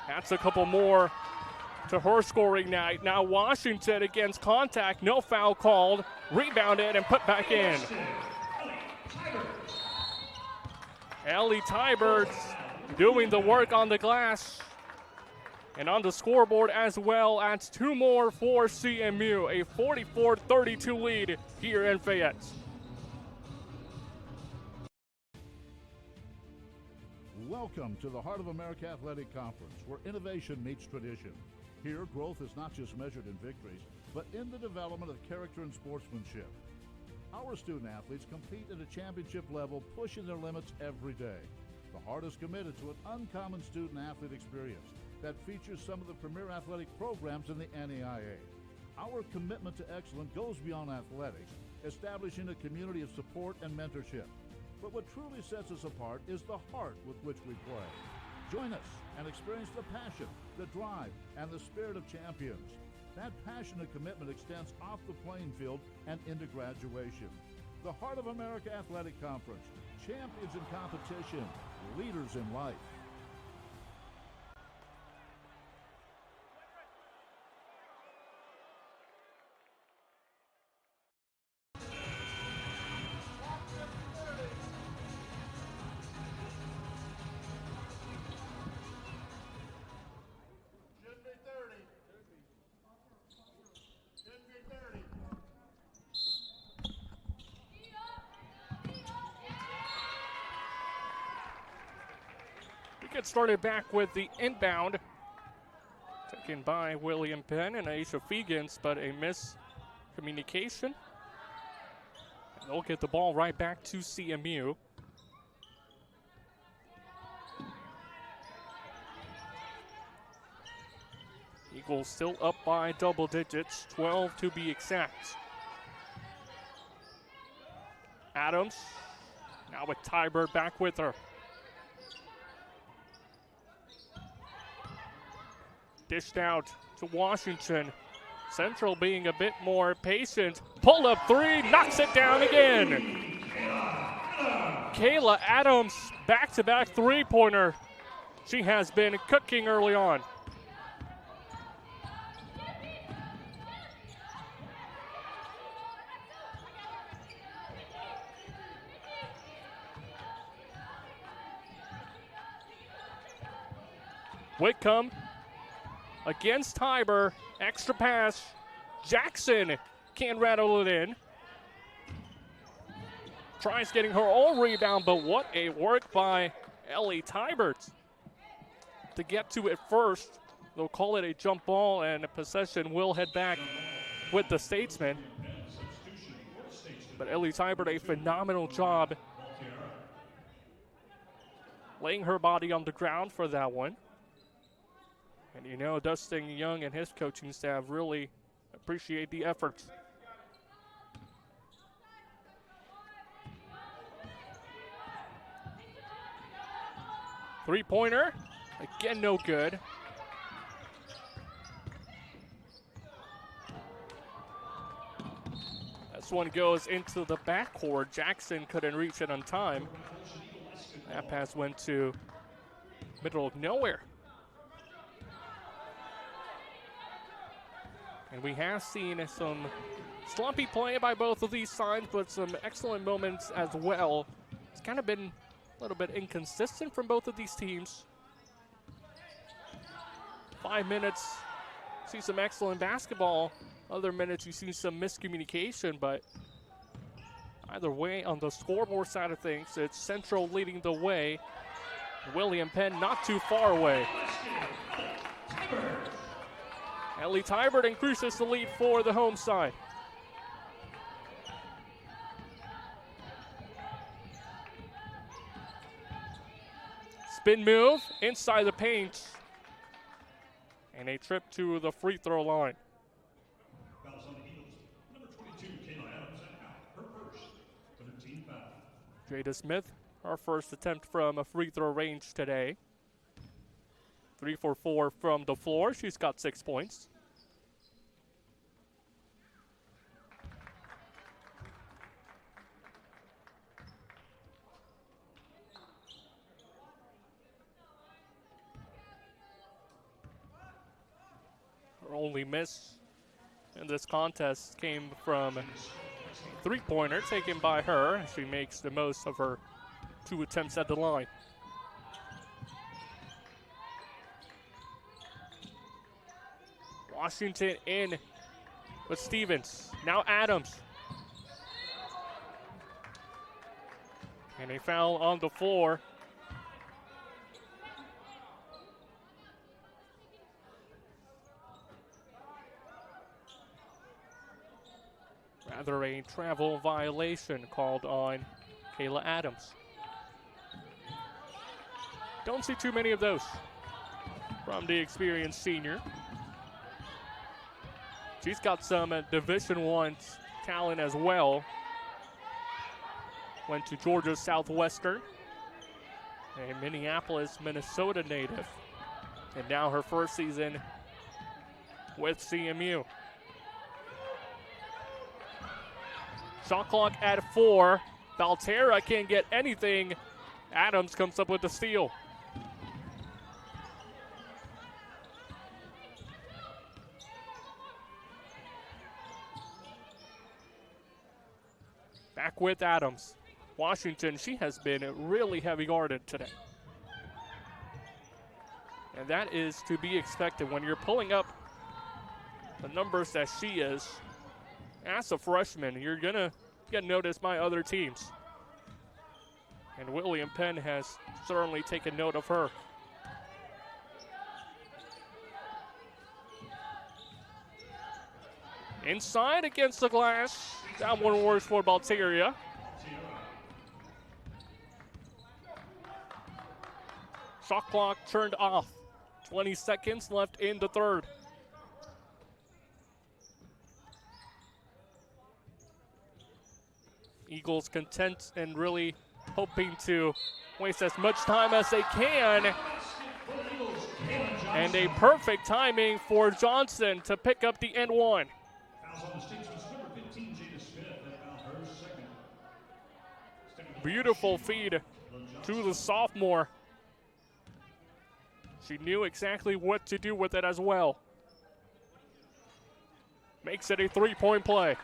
Speaker 2: That's a couple more to her scoring night. Now Washington against contact, no foul called, rebounded and put back in. Ellie Tybert doing the work on the glass and on the scoreboard as well. Adds 2 more for CMU, a 44-32 lead here in Fayette.
Speaker 4: Welcome to the Heart of America Athletic Conference, where innovation meets tradition. Here, growth is not just measured in victories, but in the development of character and sportsmanship. Our student athletes compete at a championship level, pushing their limits every day. The Heart is committed to an uncommon student athlete experience that features some of the premier athletic programs in the NAIA. Our commitment to excellence goes beyond athletics, establishing a community of support and mentorship. But what truly sets us apart is the heart with which we play. Join us and experience the passion, the drive, and the spirit of champions. That passion and commitment extends off the playing field and into graduation. The Heart of America Athletic Conference, champions in competition, leaders in life.
Speaker 2: Get started back with the inbound. Taken by William Penn and Aisha Fegans, but a miscommunication. And they'll get the ball right back to CMU. Eagles still up by double digits, 12 to be exact. Adams, now with Tybert back with her. Dished out to Washington. Central being a bit more patient. Pull up 3, knocks it down again. Kayla Adams, back-to-back three-pointer. She has been cooking early on. Whitcomb against Tiber. Extra pass. Jackson can't rattle it in. Tries getting her own rebound, but what a work by Ellie Tybert to get to it first. They'll call it a jump ball, and possession will head back with the Statesmen. But Ellie Tybert, a phenomenal job laying her body on the ground for that one. And you know, Dustin Young and his coaching staff really appreciate the efforts. Three-pointer, again no good. This one goes into the backcourt. Jackson couldn't reach it on time. That pass went to middle of nowhere. And we have seen some sloppy play by both of these sides, but some excellent moments as well. It's kind of been a little bit inconsistent from both of these teams. 5 minutes, see some excellent basketball. Other minutes, you see some miscommunication, but either way, on the scoreboard side of things, it's Central leading the way. William Penn not too far away. Ellie Tybert increases the lead for the home side. Spin move inside the paint. And a trip to the free throw line. Jada Smith, our first attempt from a free throw range today. 3 for 4 from the floor. She's got 6 points. Her only miss in this contest came from a three-pointer taken by her. She makes the most of her 2 attempts at the line. Washington in with Stevens. Now Adams. And a foul on the floor. Rather a travel violation called on Kayla Adams. Don't see too many of those from the experienced senior. She's got some Division I talent as well. Went to Georgia Southwestern, a Minneapolis, Minnesota native. And now her first season with CMU. Shot clock at 4. Valterra can't get anything. Adams comes up with the steal. Back with Adams. Washington, she has been really heavy guarded today. And that is to be expected when you're pulling up the numbers that she is. As a freshman, you're going to get noticed by other teams. And William Penn has certainly taken note of her. Inside against the glass. That one works for Valteria. Shot clock turned off. 20 seconds left in the third. Eagles content and really hoping to waste as much time as they can. And a perfect timing for Johnson to pick up the N1. Beautiful feed to the sophomore. She knew exactly what to do with it as well. Makes it a three-point play.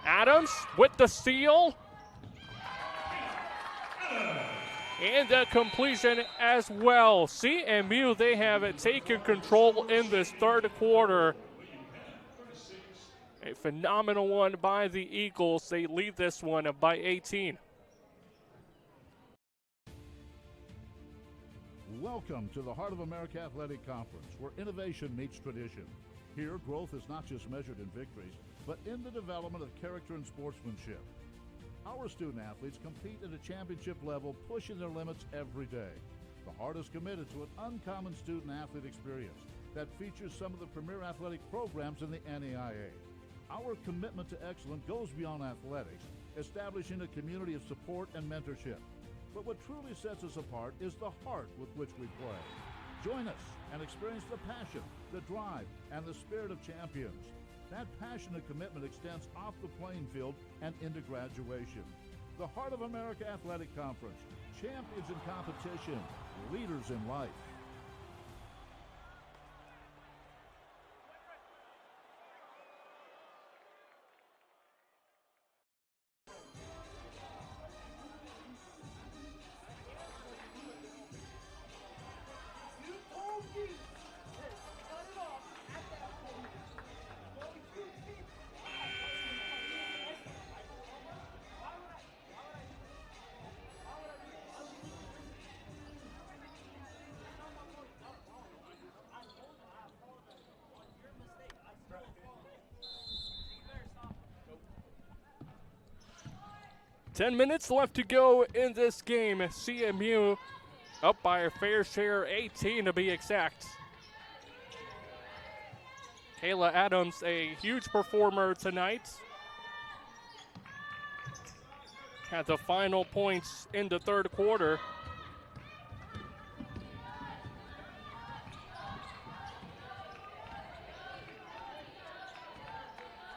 Speaker 2: Adams with the steal. And a completion as well. CMU, they have taken control in this third quarter. A phenomenal one by the Eagles. They lead this one by 18.
Speaker 4: Welcome to the Heart of America Athletic Conference, where innovation meets tradition. Here, growth is not just measured in victories, but in the development of character and sportsmanship. Our student athletes compete at a championship level, pushing their limits every day. The Heart is committed to an uncommon student athlete experience that features some of the premier athletic programs in the NAIA. Our commitment to excellence goes beyond athletics, establishing a community of support and mentorship. But what truly sets us apart is the heart with which we play. Join us and experience the passion, the drive, and the spirit of champions. That passion and commitment extends off the playing field and into graduation. The Heart of America Athletic Conference, champions in competition, leaders in life.
Speaker 2: Ten minutes left to go in this game. CMU up by a fair share, 18 to be exact. Kayla Adams, a huge performer tonight. Had the final points in the third quarter.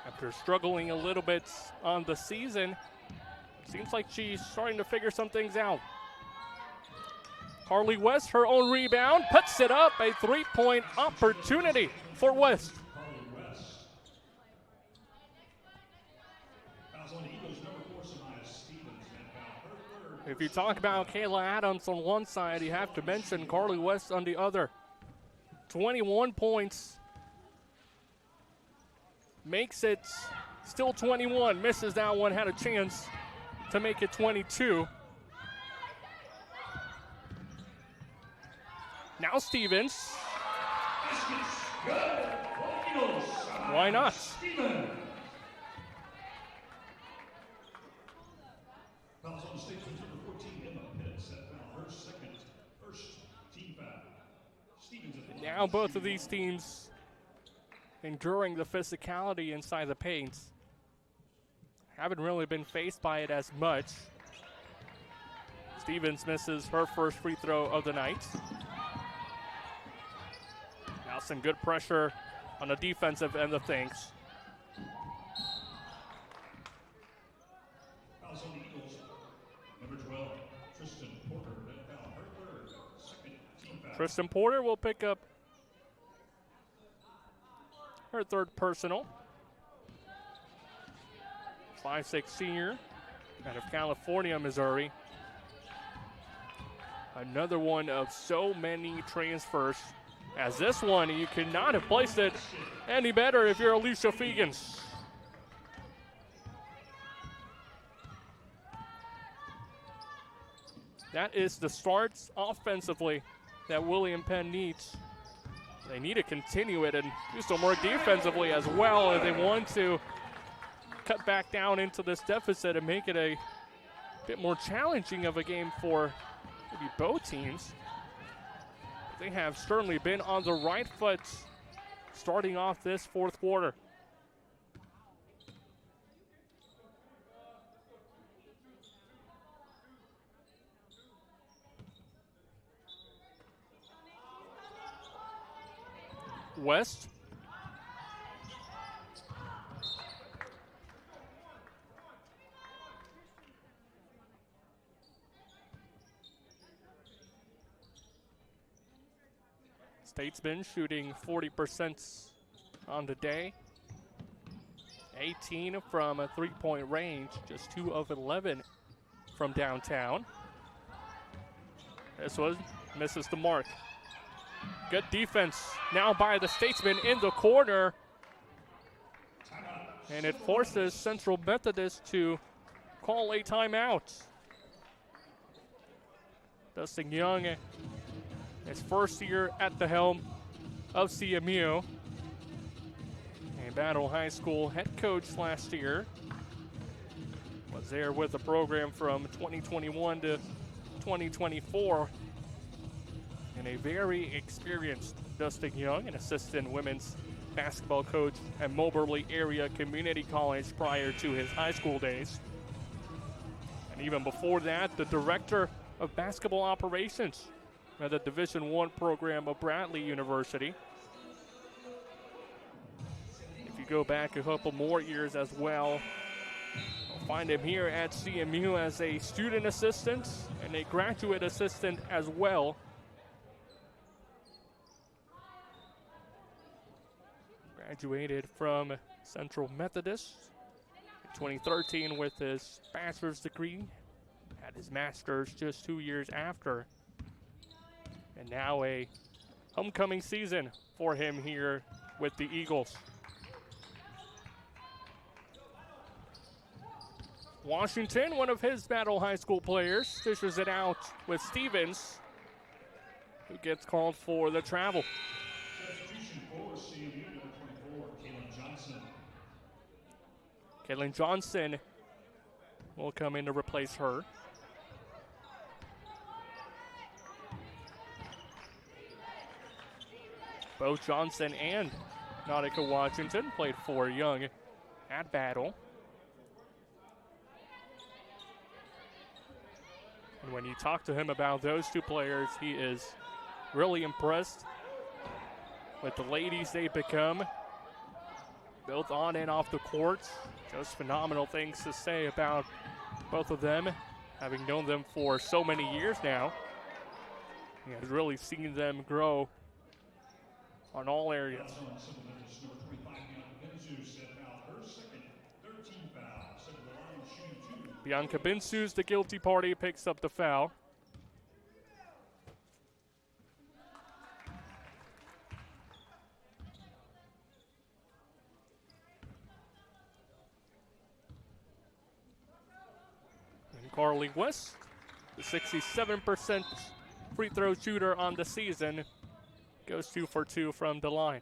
Speaker 2: After struggling a little bit on the season, seems like she's starting to figure some things out. Carly West, her own rebound, puts it up, a three-point opportunity for West. If you talk about Kayla Adams on one side, you have to mention Carly West on the other. 21 points. Makes it still 21, misses that one, had a chance to make it 22. Now Stevens. Why not? Now both of these teams enduring the physicality inside the paint. Haven't really been faced by it as much. Stevens misses her first free throw of the night. Now some good pressure on the defensive end of things. Tristan Porter will pick up her third personal. 5'6" senior out of California, Missouri. Another one of so many transfers. As this one, you could not have placed it any better if you're Alicia Fegans. That is the starts offensively that William Penn needs. They need to continue it and do some work defensively as well if they want to cut back down into this deficit and make it a bit more challenging of a game for maybe both teams. They have certainly been on the right foot starting off this fourth quarter. West. Statesman shooting 40% on the day. 18 from a three-point range, just 2 of 11 from downtown. This was misses the mark. Good defense now by the Statesmen in the corner. And it forces Central Methodist to call a timeout. Dustin Young, his first year at the helm of CMU. A Battle High School head coach last year. Was there with the program from 2021 to 2024. And a very experienced Dustin Young, an assistant women's basketball coach at Moberly Area Community College prior to his high school days. And even before that, the director of basketball operations at the Division I program of Bradley University. If you go back a couple more years as well, you'll find him here at CMU as a student assistant and a graduate assistant as well. Graduated from Central Methodist in 2013 with his bachelor's degree. Had his master's just 2 years after. And now a homecoming season for him here with the Eagles. Washington, one of his Battle High School players, dishes it out with Stevens, who gets called for the travel. Caitlin Johnson will come in to replace her. Both Johnson and Nautica Washington played for Young at Battle. And when you talk to him about those two players, he is really impressed with the ladies they become, both on and off the court. Just phenomenal things to say about both of them, having known them for so many years now. He has really seen them grow on all areas. Bianca Binsu's the guilty party, picks up the foul. Carly West, the 67% free throw shooter on the season, goes 2 for 2 from the line.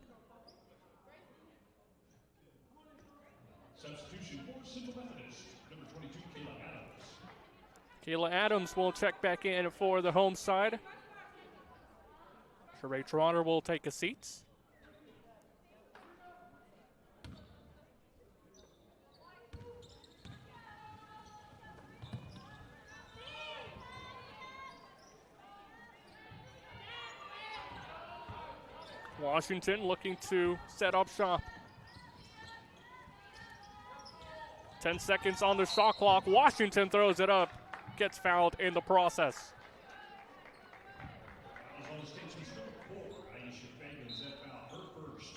Speaker 1: Substitution for Central Methodist, number 22, Kayla Adams.
Speaker 2: Kayla Adams will check back in for the home side. Sheree Trotter will take a seat. Washington looking to set up shop. 10 seconds on the shot clock. Washington throws it up, gets fouled in the process.
Speaker 1: On the Statesman's number 4, Aisha Fagans, that foul, her first.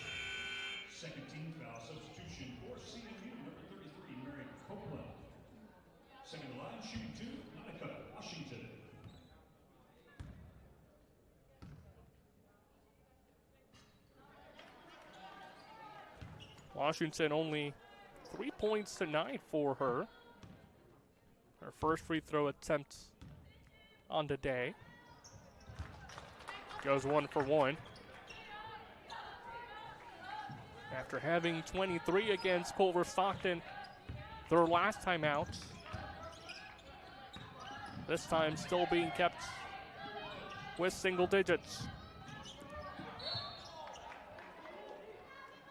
Speaker 1: Second team foul, substitution for CMU, number 33, Mary Copeland. Second line, shooting 2, Nautica Washington.
Speaker 2: Washington only 3 points tonight for her. Her first free throw attempt on the day. Goes 1 for 1. After having 23 against Culver Stockton their last time out. This time still being kept with single digits.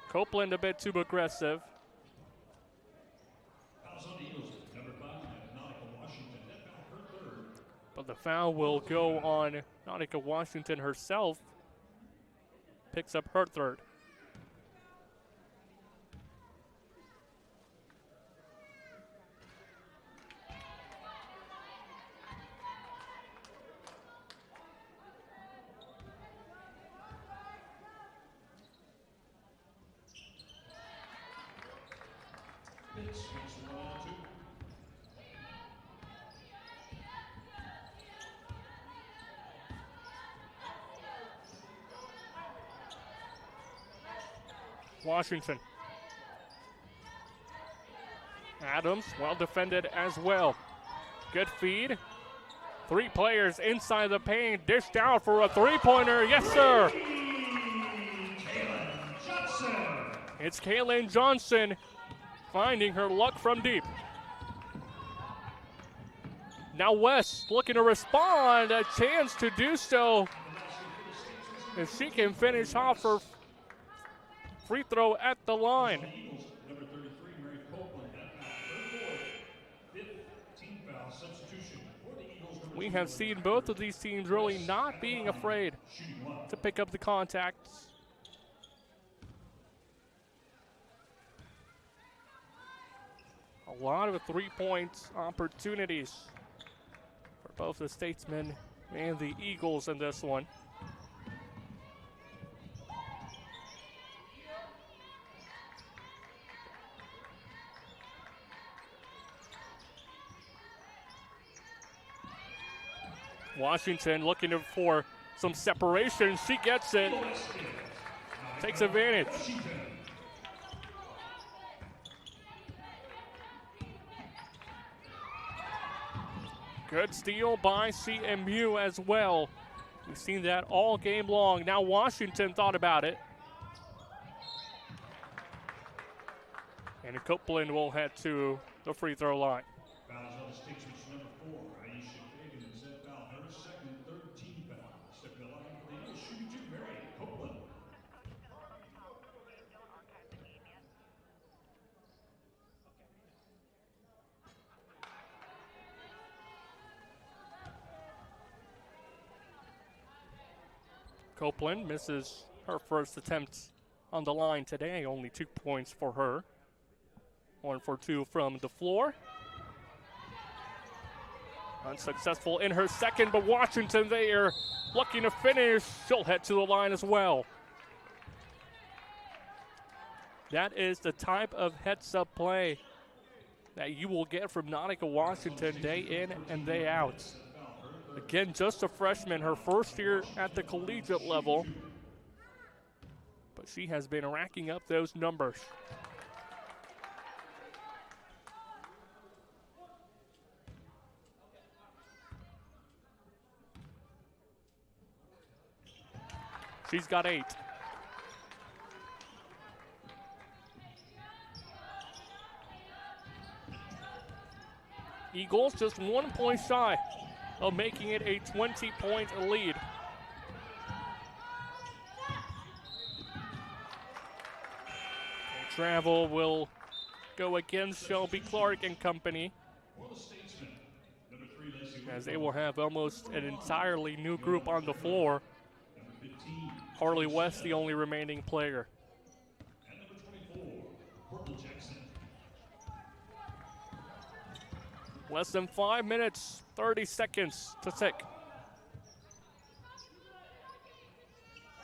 Speaker 2: Copeland a bit too aggressive. But the foul will go on Nautica Washington herself. Picks up her third. Washington. Adams, well defended as well. Good feed. 3 players inside the paint. Dished out for a three-pointer. Yes, sir. It's Kaylin Johnson finding her luck from deep. Now West looking to respond. A chance to do so. If she can finish off her free throw at the line. We have seen both of these teams really not being afraid to pick up the contacts. A lot of three-point opportunities for both the Statesmen and the Eagles in this one. Washington looking for some separation. She gets it. Takes advantage. Good steal by CMU as well. We've seen that all game long. Now Washington thought about it. And Copeland will head to the free throw line. Copeland misses her first attempt on the line today. Only 2 points for her. 1 for 2 from the floor. Unsuccessful in her second, but Washington there looking to finish. She'll head to the line as well. That is the type of heads-up play that you will get from Nautica Washington day in and day out. Again, just a freshman, her first year at the collegiate level. But she has been racking up those numbers. She's got 8. Eagles just 1 point shy of making it a 20-point lead. Travel will go against Shelby Clark and company, as they will have almost an entirely new group on the floor. Harley West, the only remaining player. Less than 5 minutes, 30 seconds to tick.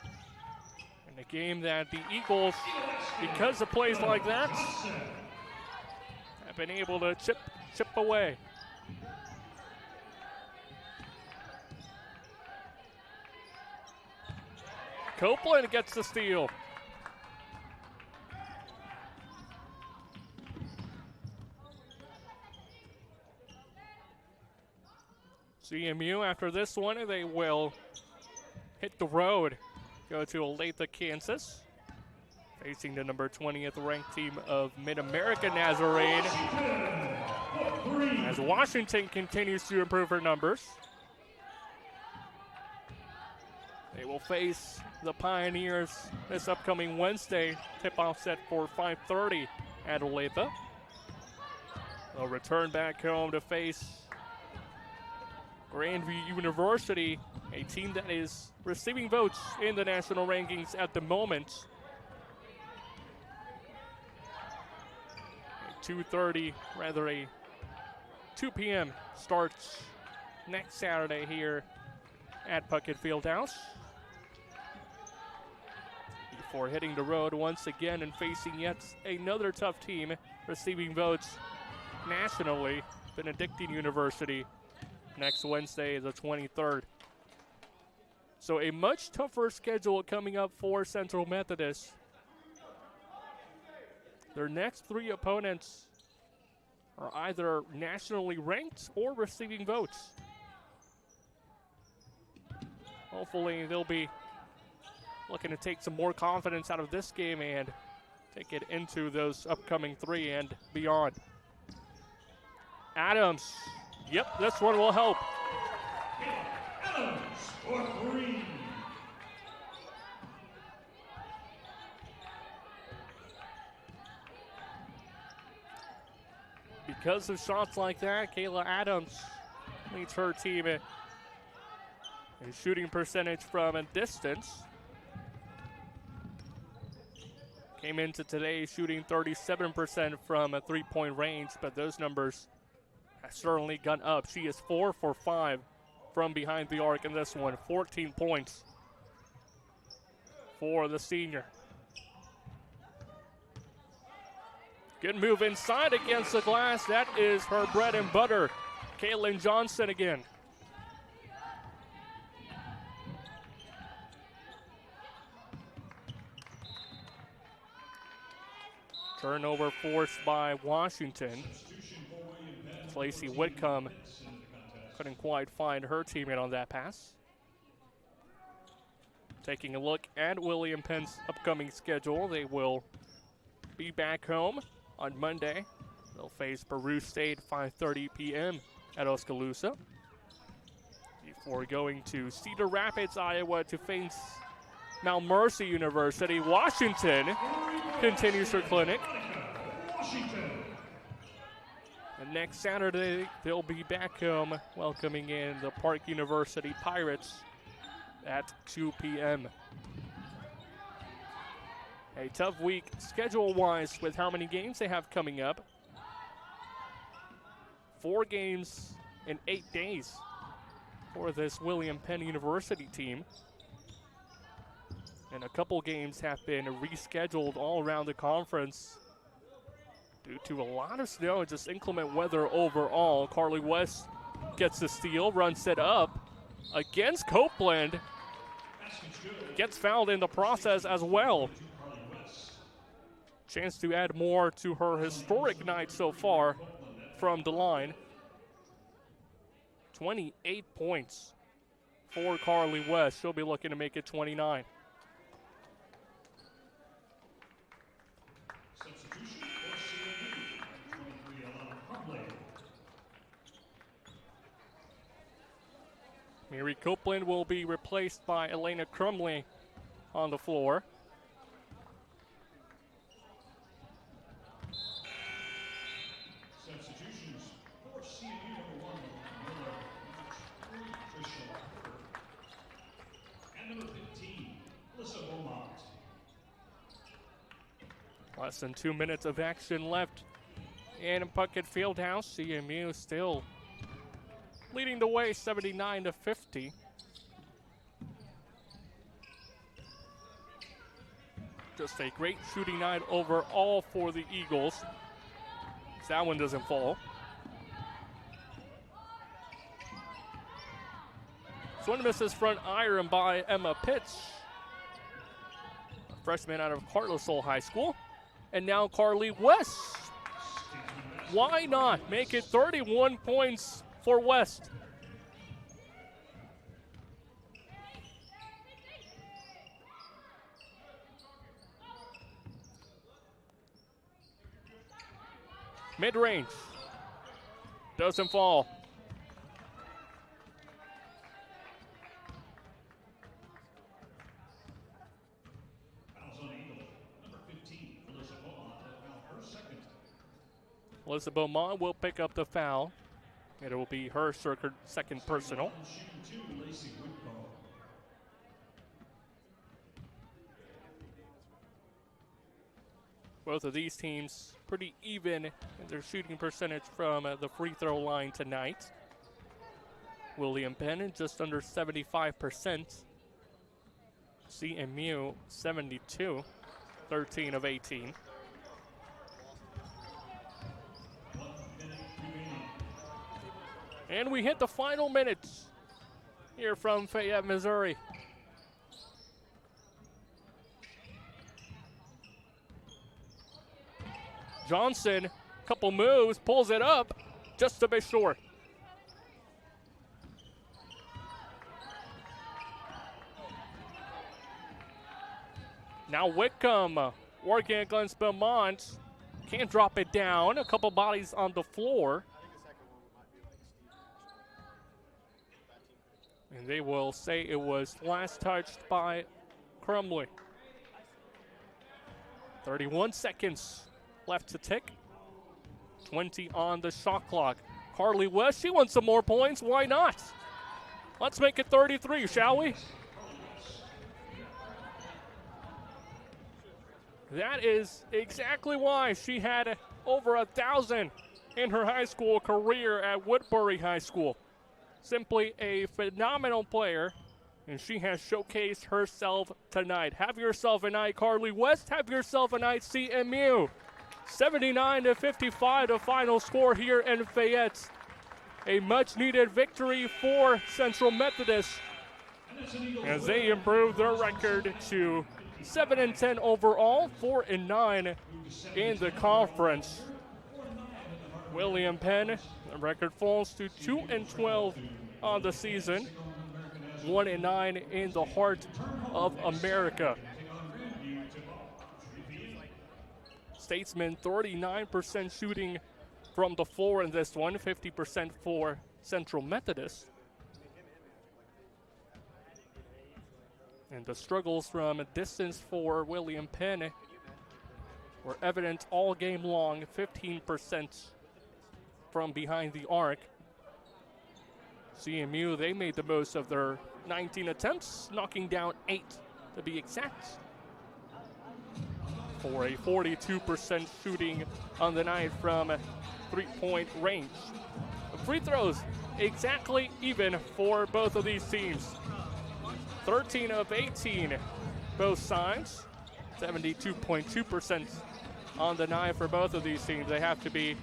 Speaker 2: In a game that the Eagles, because of plays like that, have been able to chip away. Copeland gets the steal. CMU, after this one, they will hit the road, go to Olathe, Kansas, facing the number 20th ranked team of Mid-America Nazarene, as Washington continues to improve her numbers. They will face the Pioneers this upcoming Wednesday, tip-off set for 5:30 at Olathe. They'll return back home to face Grandview University, a team that is receiving votes in the national rankings at the moment. A 2 p.m. starts next Saturday here at Puckett Fieldhouse. Before hitting the road once again and facing yet another tough team receiving votes nationally, Benedictine University, next Wednesday, the 23rd. So a much tougher schedule coming up for Central Methodist. Their next 3 opponents are either nationally ranked or receiving votes. Hopefully they'll be looking to take some more confidence out of this game and take it into those upcoming 3 and beyond. Adams. Yep, this one will help.
Speaker 1: Adams for 3.
Speaker 2: Because of shots like that, Kayla Adams leads her team in shooting percentage from a distance. Came into today shooting 37% from a 3-point range, but those numbers have certainly gone up. She is 4 for 5 from behind the arc in this one. 14 points for the senior. Good move inside against the glass. That is her bread and butter. Caitlin Johnson again. Turnover forced by Washington. Lacey Whitcomb couldn't quite find her teammate on that pass. Taking a look at William Penn's upcoming schedule, they will be back home on Monday. They'll face Peru State 5:30 p.m. at Oskaloosa before going to Cedar Rapids, Iowa to face Mount Mercy University. Washington continues her clinic. And next Saturday, they'll be back home welcoming in the Park University Pirates at 2 p.m. A tough week schedule-wise with how many games they have coming up. 4 games in 8 days for this William Penn University team. And a couple games have been rescheduled all around the conference due to a lot of snow and just inclement weather overall. Carly West gets the steal, runs it up against Copeland. Gets fouled in the process as well. Chance to add more to her historic night so far from the line. 28 points for Carly West. She'll be looking to make it 29. Mary Copeland will be replaced by Elena Crumley on the floor.
Speaker 1: Substitutions for CMU number 1, and number 15, Alyssa Beaumont.
Speaker 2: Less than 2 minutes of action left in Puckett Fieldhouse. CMU still leading the way 79-50. Just a great shooting night overall for the Eagles. That one doesn't fall. Swing misses front iron by Emma Pitts, a freshman out of Carlisle High School. And now Carly West. Why not make it 31 points for West? Mid-range. Doesn't fall.
Speaker 1: Fouls on Eagle. Number 15, Alyssa Beaumont. That foul her second.
Speaker 2: Alyssa Beaumont will pick up the foul. It will be her second personal.
Speaker 1: Shooting 2, Lacey Whitcomb.
Speaker 2: Both of these teams pretty even in their shooting percentage from the free throw line tonight. William Penn just under 75%. CMU 72, 13 of 18. And we hit the final minutes here from Fayette, Missouri. Johnson, couple moves, pulls it up just a bit short. Now Wickham working against Belmont. Can't drop it down. A couple bodies on the floor. And they will say it was last touched by Crumley. 31 seconds left to tick. 20 on the shot clock. Carly West, she wants some more points. Why not? Let's make it 33, shall we? That is exactly why she had over 1,000 in her high school career at Woodbury High School. Simply a phenomenal player, and she has showcased herself tonight. Have yourself a night, Carly West. Have yourself a night, CMU. 79-55, the final score here in Fayette. A much-needed victory for Central Methodist as they improve their record to 7-10 overall, 4-9 in the conference. William Penn, the record falls to 2-12 on the season, 1-9 in the heart of America. Statesman 39% shooting from the floor in this one, 50% for Central Methodist. And the struggles from a distance for William Penn were evident all game long, 15% from behind the arc. CMU, they made the most of their 19 attempts, knocking down 8 to be exact, for a 42% shooting on the night from three-point range. Free throws exactly even for both of these teams. 13 of 18, both sides. 72.2% on the night for both of these teams. They have to be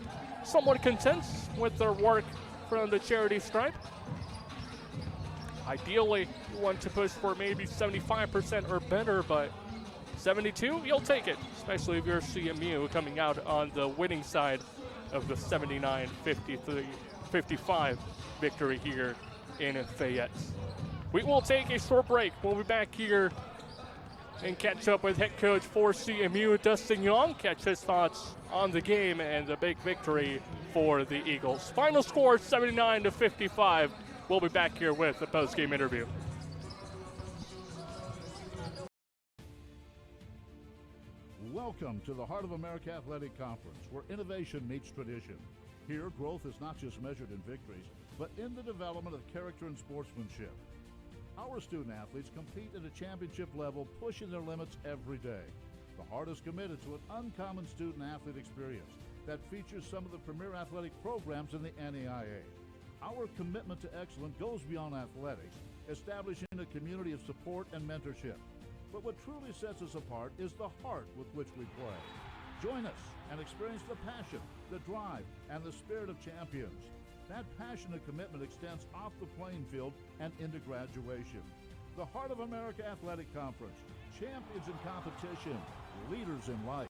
Speaker 2: somewhat content with their work from the charity stripe. Ideally, you want to push for maybe 75% or better, but 72, you'll take it, especially if you're CMU coming out on the winning side of the 79-55 victory here in Fayette. We will take a short break. We'll be back here and catch up with head coach for CMU, Dustin Young, catch his thoughts on the game and the big victory for the Eagles. Final score, 79-55. We'll be back here with the post-game interview.
Speaker 4: Welcome to the Heart of America Athletic Conference, where innovation meets tradition. Here, growth is not just measured in victories, but in the development of character and sportsmanship. Our student athletes compete at a championship level, pushing their limits every day. The Heart is committed to an uncommon student athlete experience that features some of the premier athletic programs in the NAIA. Our commitment to excellence goes beyond athletics, establishing a community of support and mentorship. But what truly sets us apart is the heart with which we play. Join us and experience the passion, the drive, and the spirit of champions. That passion and commitment extends off the playing field and into graduation. The Heart of America Athletic Conference, champions in competition, leaders in life.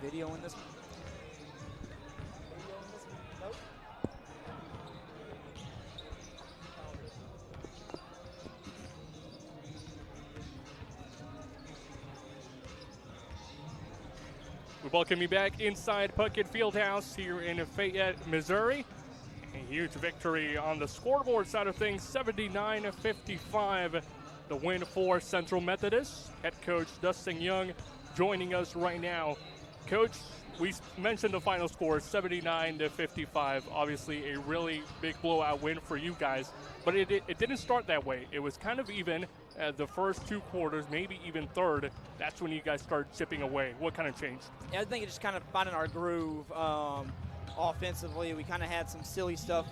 Speaker 5: video in this one? Nope.
Speaker 2: We welcome you back inside Puckett Fieldhouse here in Fayette, Missouri. A huge victory on the scoreboard side of things, 79-55, the win for Central Methodist. Head coach Dustin Young joining us right now. Coach, we mentioned the final score, 79-55. Obviously a really big blowout win for you guys, but it didn't start that way. It was kind of even the first 2 quarters, maybe even third. That's when you guys started chipping away. What kind of changed?
Speaker 5: Yeah, I think it's just kind of finding our groove. Offensively, we kind of had some silly stuff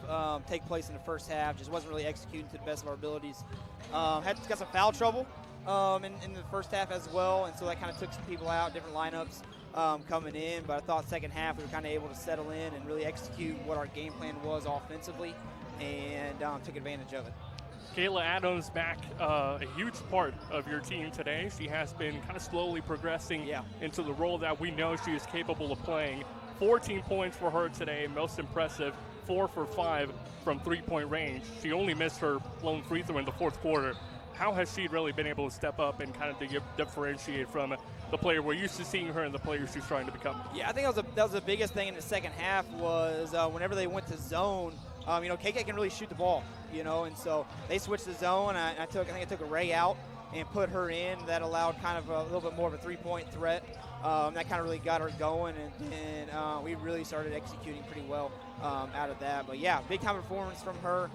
Speaker 5: take place in the first half. Just wasn't really executing to the best of our abilities. Got some foul trouble in the first half as well, and so that kind of took some people out, different lineups coming in. But I thought second half we were kind of able to settle in and really execute what our game plan was offensively, and took advantage of it.
Speaker 2: Kayla Adams back, a huge part of your team today. She has been kind of slowly progressing into the role that we know she is capable of playing. 14 points for her today, most impressive, 4 for 5 from three-point range. She only missed her lone free throw in the fourth quarter. How has she really been able to step up and kind of differentiate from the player we're used to seeing her and the player she's trying to become?
Speaker 5: Yeah, I think that was the biggest thing in the second half was whenever they went to zone, KK can really shoot the ball, and so they switched the zone. I think I took a Ray out and put her in. That allowed kind of a little bit more of a three-point threat. That kind of really got her going, and we really started executing pretty well out of that. But, yeah, big-time performance from her,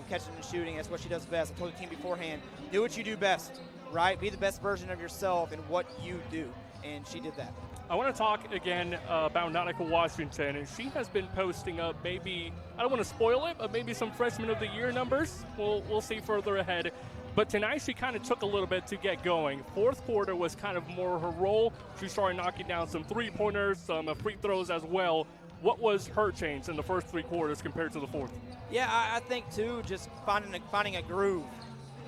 Speaker 5: catching and shooting. That's what she does best. I told the team beforehand, do what you do best, right? Be the best version of yourself in what you do, and she did that.
Speaker 2: I want to talk again about Nautica Washington, and she has been posting up maybe, I don't want to spoil it, but maybe some Freshman of the Year numbers. We'll see further ahead. But tonight she kind of took a little bit to get going. Fourth quarter was kind of more her role. She started knocking down some three-pointers, some free throws as well. What was her change in the first 3 quarters compared to the fourth?
Speaker 5: Yeah, I think, too, just finding a groove.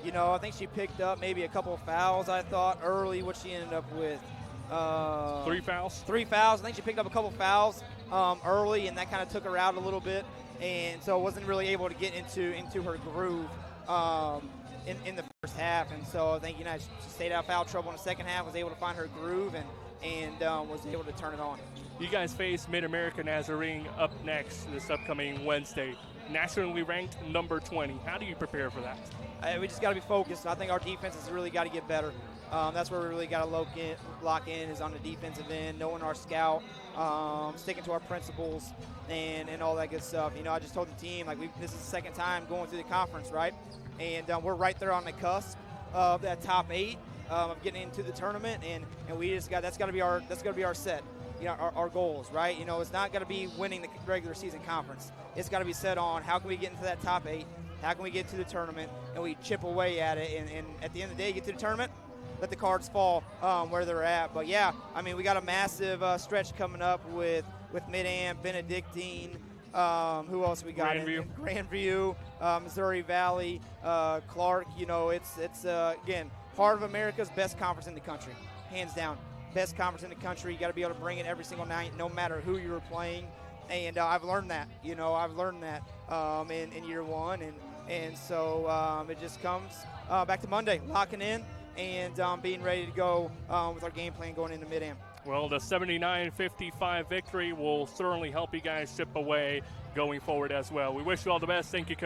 Speaker 5: I think she picked up maybe a couple of fouls, I thought, early. What she ended up with?
Speaker 2: 3 fouls?
Speaker 5: 3 fouls. I think she picked up a couple fouls early, and that kind of took her out a little bit. And so wasn't really able to get into her groove in the first half. And so I think, she stayed out of foul trouble in the second half, was able to find her groove, and was able to turn it on.
Speaker 2: You guys face Mid-America Nazarene up next this upcoming Wednesday. Nationally ranked number 20. How do you prepare for that?
Speaker 5: We just got to be focused. I think our defense has really got to get better. That's where we really got to lock in is on the defensive end, knowing our scout, sticking to our principles, and all that good stuff. I just told the team, this is the second time going through the conference, right? And we're right there on the cusp of that top 8 of getting into the tournament, and we just that's got to be our set. Our goals, right? It's not going to be winning the regular season conference. It's got to be set on how can we get into that top 8, how can we get to the tournament, and we chip away at it. And at the end of the day, get to the tournament, let the cards fall where they're at. But yeah, we got a massive stretch coming up with Mid-Am, Benedictine. Who else we got? Grandview, Missouri Valley, Clark. It's again part of America's best conference in the country, hands down. Best conference in the country. You got to be able to bring it every single night, no matter who you're playing. And I've learned that. I've learned that in year one, and so it just comes back to Monday, locking in and being ready to go with our game plan going into Mid-Am.
Speaker 2: Well, the 79-55 victory will certainly help you guys chip away going forward as well. We wish you all the best. Thank you, Coach.